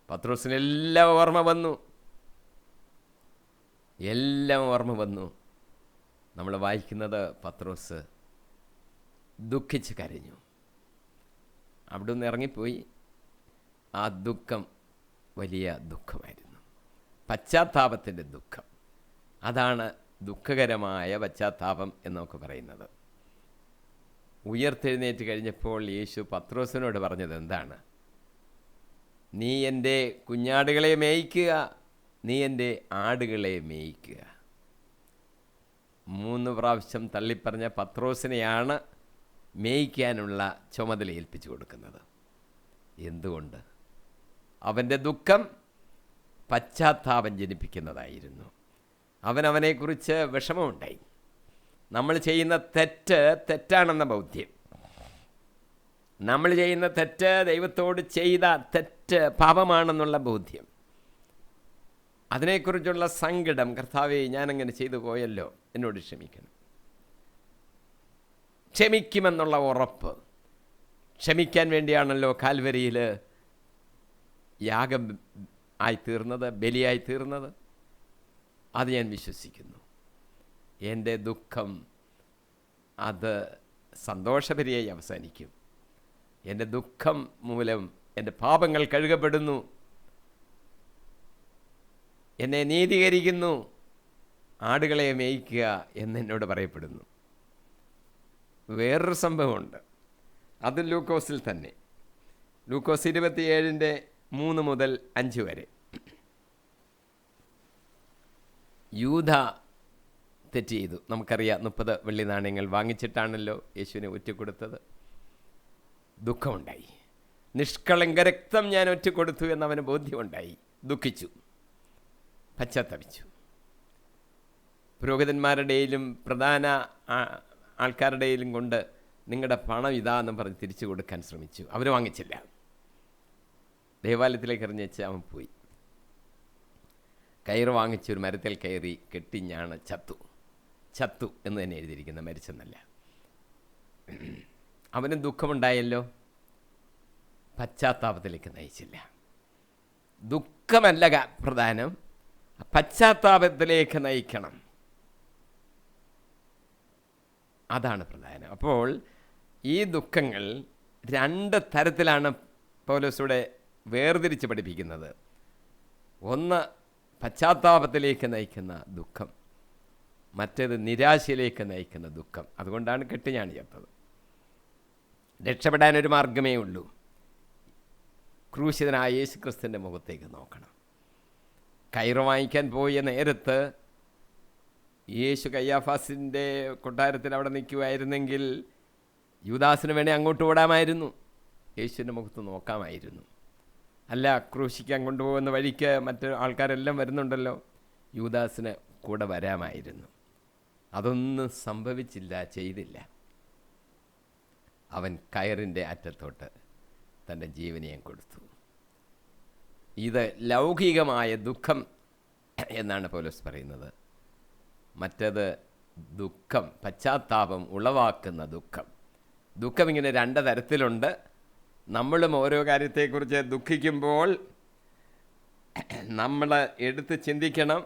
പത്രോസിന് എല്ലാം ഓർമ്മ വന്നു. നമ്മൾ വായിക്കുന്നത് പത്രോസ് ദുഃഖിച്ച് കരഞ്ഞു. അവിടെ നിന്ന് ഇറങ്ങിപ്പോയി. ആ ദുഃഖം വലിയ ദുഃഖമായിരുന്നു, പശ്ചാത്താപത്തിൻ്റെ ദുഃഖം. അതാണ് ദുഃഖകരമായ പശ്ചാത്താപം എന്നൊക്കെ പറയുന്നത്. ഉയർത്തെഴുന്നേറ്റ് കഴിഞ്ഞപ്പോൾ യേശു പത്രോസിനോട് പറഞ്ഞത് എന്താണ്? നീ എൻ്റെ കുഞ്ഞാടുകളെ മേയ്ക്കുക, നീ എൻ്റെ ആടുകളെ മേയിക്കുക. 3 പ്രാവശ്യം തള്ളിപ്പറഞ്ഞ പത്രോസിനെയാണ് മേയിക്കാനുള്ള ചുമതല ഏൽപ്പിച്ചു കൊടുക്കുന്നത്. എന്തുകൊണ്ട്? അവൻ്റെ ദുഃഖം പശ്ചാത്താപം ജനിപ്പിക്കുന്നതായിരുന്നു. അവനെക്കുറിച്ച് വിഷമമുണ്ടായി. നമ്മൾ ചെയ്യുന്ന തെറ്റാണെന്ന ബോധ്യം, നമ്മൾ ചെയ്യുന്ന തെറ്റ് ദൈവത്തോട് ചെയ്ത തെറ്റ് പാപമാണെന്നുള്ള ബോധ്യം, അതിനെക്കുറിച്ചുള്ള സങ്കടം, കർത്താവേ ഞാനങ്ങനെ ചെയ്തു പോയല്ലോ, എന്നോട് ക്ഷമിക്കണം, ക്ഷമിക്കുമെന്നുള്ള ഉറപ്പ്. ക്ഷമിക്കാൻ വേണ്ടിയാണല്ലോ കാൽവരിയിൽ യാഗം ആയിത്തീർന്നത്, ബലിയായിത്തീർന്നത്. അത് ഞാൻ വിശ്വസിക്കുന്നു. എൻ്റെ ദുഃഖം അത് സന്തോഷപരിയായി അവസാനിക്കും. എൻ്റെ ദുഃഖം മൂലം എൻ്റെ പാപങ്ങൾ കഴുകപ്പെടുന്നു, എന്നെ നീതീകരിക്കുന്നു. ആടുകളെ മേയ്ക്കുക എന്നോട് പറയപ്പെടുന്നു. വേറൊരു സംഭവമുണ്ട്, അത് ലൂക്കോസിൽ തന്നെ. ലൂക്കോസ് 27:3 മുതൽ 5 വരെ. യൂദ തെറ്റ് ചെയ്തു. നമുക്കറിയാം, 30 വെള്ളി നാണയങ്ങൾ വാങ്ങിച്ചിട്ടാണല്ലോ യേശുവിനെ ഒറ്റുകൊടുത്തത്. ദുഃഖമുണ്ടായി. നിഷ്കളങ്ക രക്തം ഞാൻ ഒറ്റുകൊടുത്തു എന്നവന് ബോധ്യമുണ്ടായി. ദുഃഖിച്ചു, പശ്ചാത്തപിച്ചു. പുരോഹിതന്മാരുടെയിലും പ്രധാന ആൾക്കാരുടെയിലും കൊണ്ട് നിങ്ങളുടെ പണം ഇതാന്ന് പറഞ്ഞ് തിരിച്ചു കൊടുക്കാൻ ശ്രമിച്ചു. അവർ വാങ്ങിച്ചില്ല. ദേവാലയത്തിലേക്ക് എറിഞ്ഞേച്ച് അവൻ പോയി. കയറ് വാങ്ങിച്ചൊരു മരത്തിൽ കയറി കെട്ടിഞ്ഞാണ് ചത്തു എന്ന് തന്നെ എഴുതിയിരിക്കുന്ന, മരിച്ചെന്നല്ല. അവന് ദുഃഖമുണ്ടായല്ലോ, പശ്ചാത്താപത്തിലേക്ക് നയിച്ചില്ല. ദുഃഖമല്ല പ്രധാനം, പശ്ചാത്താപത്തിലേക്ക് നയിക്കണം, അതാണ് പ്രധാനം. അപ്പോൾ ഈ ദുഃഖങ്ങൾ 2 തരത്തിലാണ് പൗലോസൂടെ വേർതിരിച്ച് പഠിപ്പിക്കുന്നത്. ഒന്ന് പശ്ചാത്താപത്തിലേക്ക് നയിക്കുന്ന ദുഃഖം, മറ്റേത് നിരാശയിലേക്ക് നയിക്കുന്ന ദുഃഖം. അതുകൊണ്ടാണ് കെട്ടിഞ്ഞാണ് ചത്തത്. രക്ഷപ്പെടാനൊരു മാർഗമേ ഉള്ളൂ, ക്രൂശിതനായ യേശു ക്രിസ്തുവിൻ്റെ മുഖത്തേക്ക് നോക്കണം. കയറ് വാങ്ങിക്കാൻ പോയ നേരത്ത് യേശു കയ്യാഫാസിൻ്റെ കൊട്ടാരത്തിൽ അവിടെ നിൽക്കുമായിരുന്നെങ്കിൽ യൂദാസിന് വേണേൽ അങ്ങോട്ട് ഓടാമായിരുന്നു, യേശുവിൻ്റെ മുഖത്ത് നോക്കാമായിരുന്നു. അല്ല, ക്രൂശിക്കാൻ കൊണ്ടുപോകുന്ന വഴിക്ക് മറ്റ് ആൾക്കാരെല്ലാം വരുന്നുണ്ടല്ലോ, യൂദാസിന് കൂടെ വരാമായിരുന്നു. അതൊന്നും സംഭവിച്ചില്ല, ചെയ്തില്ല. അവൻ കയറിൻ്റെ അറ്റത്തോട്ട് തൻ്റെ ജീവനെയും കൊടുത്തു. ഇത് ലൗകികമായ ദുഃഖം എന്നാണ് പൗലോസ് പറയുന്നത്. മറ്റേത് ദുഃഖം, പശ്ചാത്താപം ഉളവാക്കുന്ന ദുഃഖം. ദുഃഖം ഇങ്ങനെ 2 തരത്തിലുണ്ട്. നമ്മളും ഓരോ കാര്യത്തെക്കുറിച്ച് ദുഃഖിക്കുമ്പോൾ നമ്മൾ എടുത്ത് ചിന്തിക്കണം,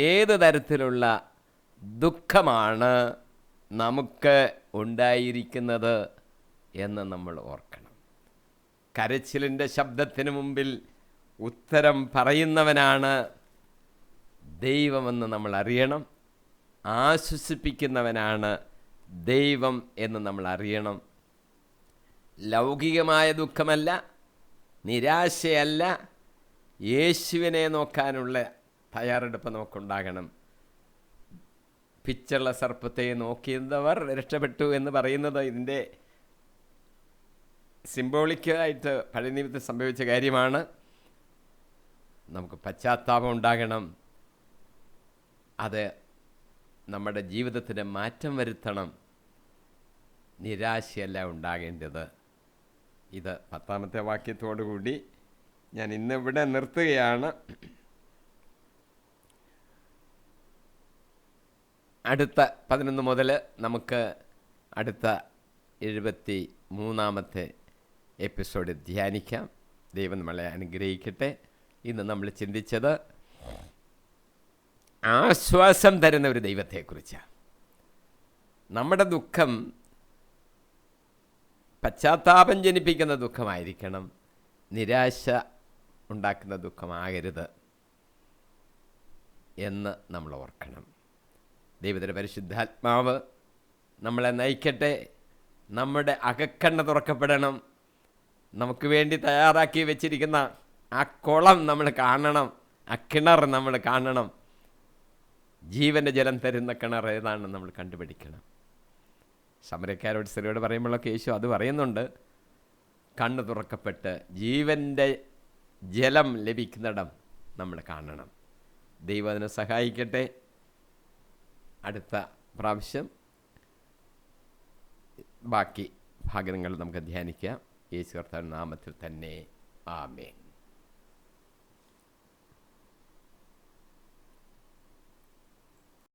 ഏത് തരത്തിലുള്ള ദുഃഖമാണ് നമുക്ക് ഉണ്ടായിരിക്കുന്നത് എന്ന് നമ്മൾ ഓർക്കണം. കരച്ചിലിൻ്റെ ശബ്ദത്തിന് മുമ്പിൽ ഉത്തരം പറയുന്നവനാണ് ദൈവമെന്ന് നമ്മൾ അറിയണം. ആശ്വസിപ്പിക്കുന്നവനാണ് ദൈവം എന്ന് നമ്മൾ അറിയണം. ലൗകികമായ ദുഃഖമല്ല, നിരാശയല്ല, യേശുവിനെ നോക്കാനുള്ള തയ്യാറെടുപ്പ് നമുക്കുണ്ടാകണം. പിച്ചുള്ള സർപ്പത്തെ നോക്കിയവർ രക്ഷപ്പെട്ടു എന്ന് പറയുന്നത് ഇതിൻ്റെ സിംബോളിക്കായിട്ട് പഴയ നിമിത്തം സംഭവിച്ച കാര്യമാണ്. നമുക്ക് പശ്ചാത്താപം ഉണ്ടാകണം. അത് നമ്മുടെ ജീവിതത്തിന് മാറ്റം വരുത്തണം. നിരാശയല്ല ഉണ്ടാകേണ്ടത്. ഇത് 10ാമത്തെ വാക്യത്തോടു കൂടി ഞാൻ ഇന്നിവിടെ നിർത്തുകയാണ്. അടുത്ത 11 മുതൽ നമുക്ക് അടുത്ത 73ാമത്തെ എപ്പിസോഡ് ധ്യാനിക്കാം. ദൈവം നമ്മളെ അനുഗ്രഹിക്കട്ടെ. ഇന്ന് നമ്മൾ ചിന്തിച്ചത് ആശ്വാസം തരുന്ന ഒരു ദൈവത്തെക്കുറിച്ചാണ്. നമ്മുടെ ദുഃഖം പശ്ചാത്താപം ജനിപ്പിക്കുന്ന ദുഃഖമായിരിക്കണം, നിരാശ ഉണ്ടാക്കുന്ന ദുഃഖമാകരുത് എന്ന് നമ്മൾ ഓർക്കണം. ദൈവത്തിൻ്റെ പരിശുദ്ധാത്മാവ് നമ്മളെ നയിക്കട്ടെ. നമ്മുടെ അകക്കണ്ണ് തുറക്കപ്പെടണം. നമുക്ക് വേണ്ടി തയ്യാറാക്കി വെച്ചിരിക്കുന്ന ആ കുളം നമ്മൾ കാണണം. ആ കിണർ നമ്മൾ കാണണം. ജീവൻ്റെ ജലം തരുന്ന കിണർ ഏതാണെന്ന് നമ്മൾ കണ്ടുപിടിക്കണം. സമരക്കാരോട് സ്ത്രീയോട് പറയുമ്പോഴൊക്കെ യേശു അത് പറയുന്നുണ്ട്. കണ്ണ് തുറക്കപ്പെട്ട് ജീവൻ്റെ ജലം ലഭിക്കുന്നിടം നമ്മൾ കാണണം. ദൈവം അതിനെ സഹായിക്കട്ടെ. അടുത്ത പ്രാവശ്യം ബാക്കി ഭാഗങ്ങൾ നമുക്ക് ധ്യാനിക്കാം. യേശു കർത്താവിന്റെ നാമത്തിൽ തന്നെ. ആമേൻ.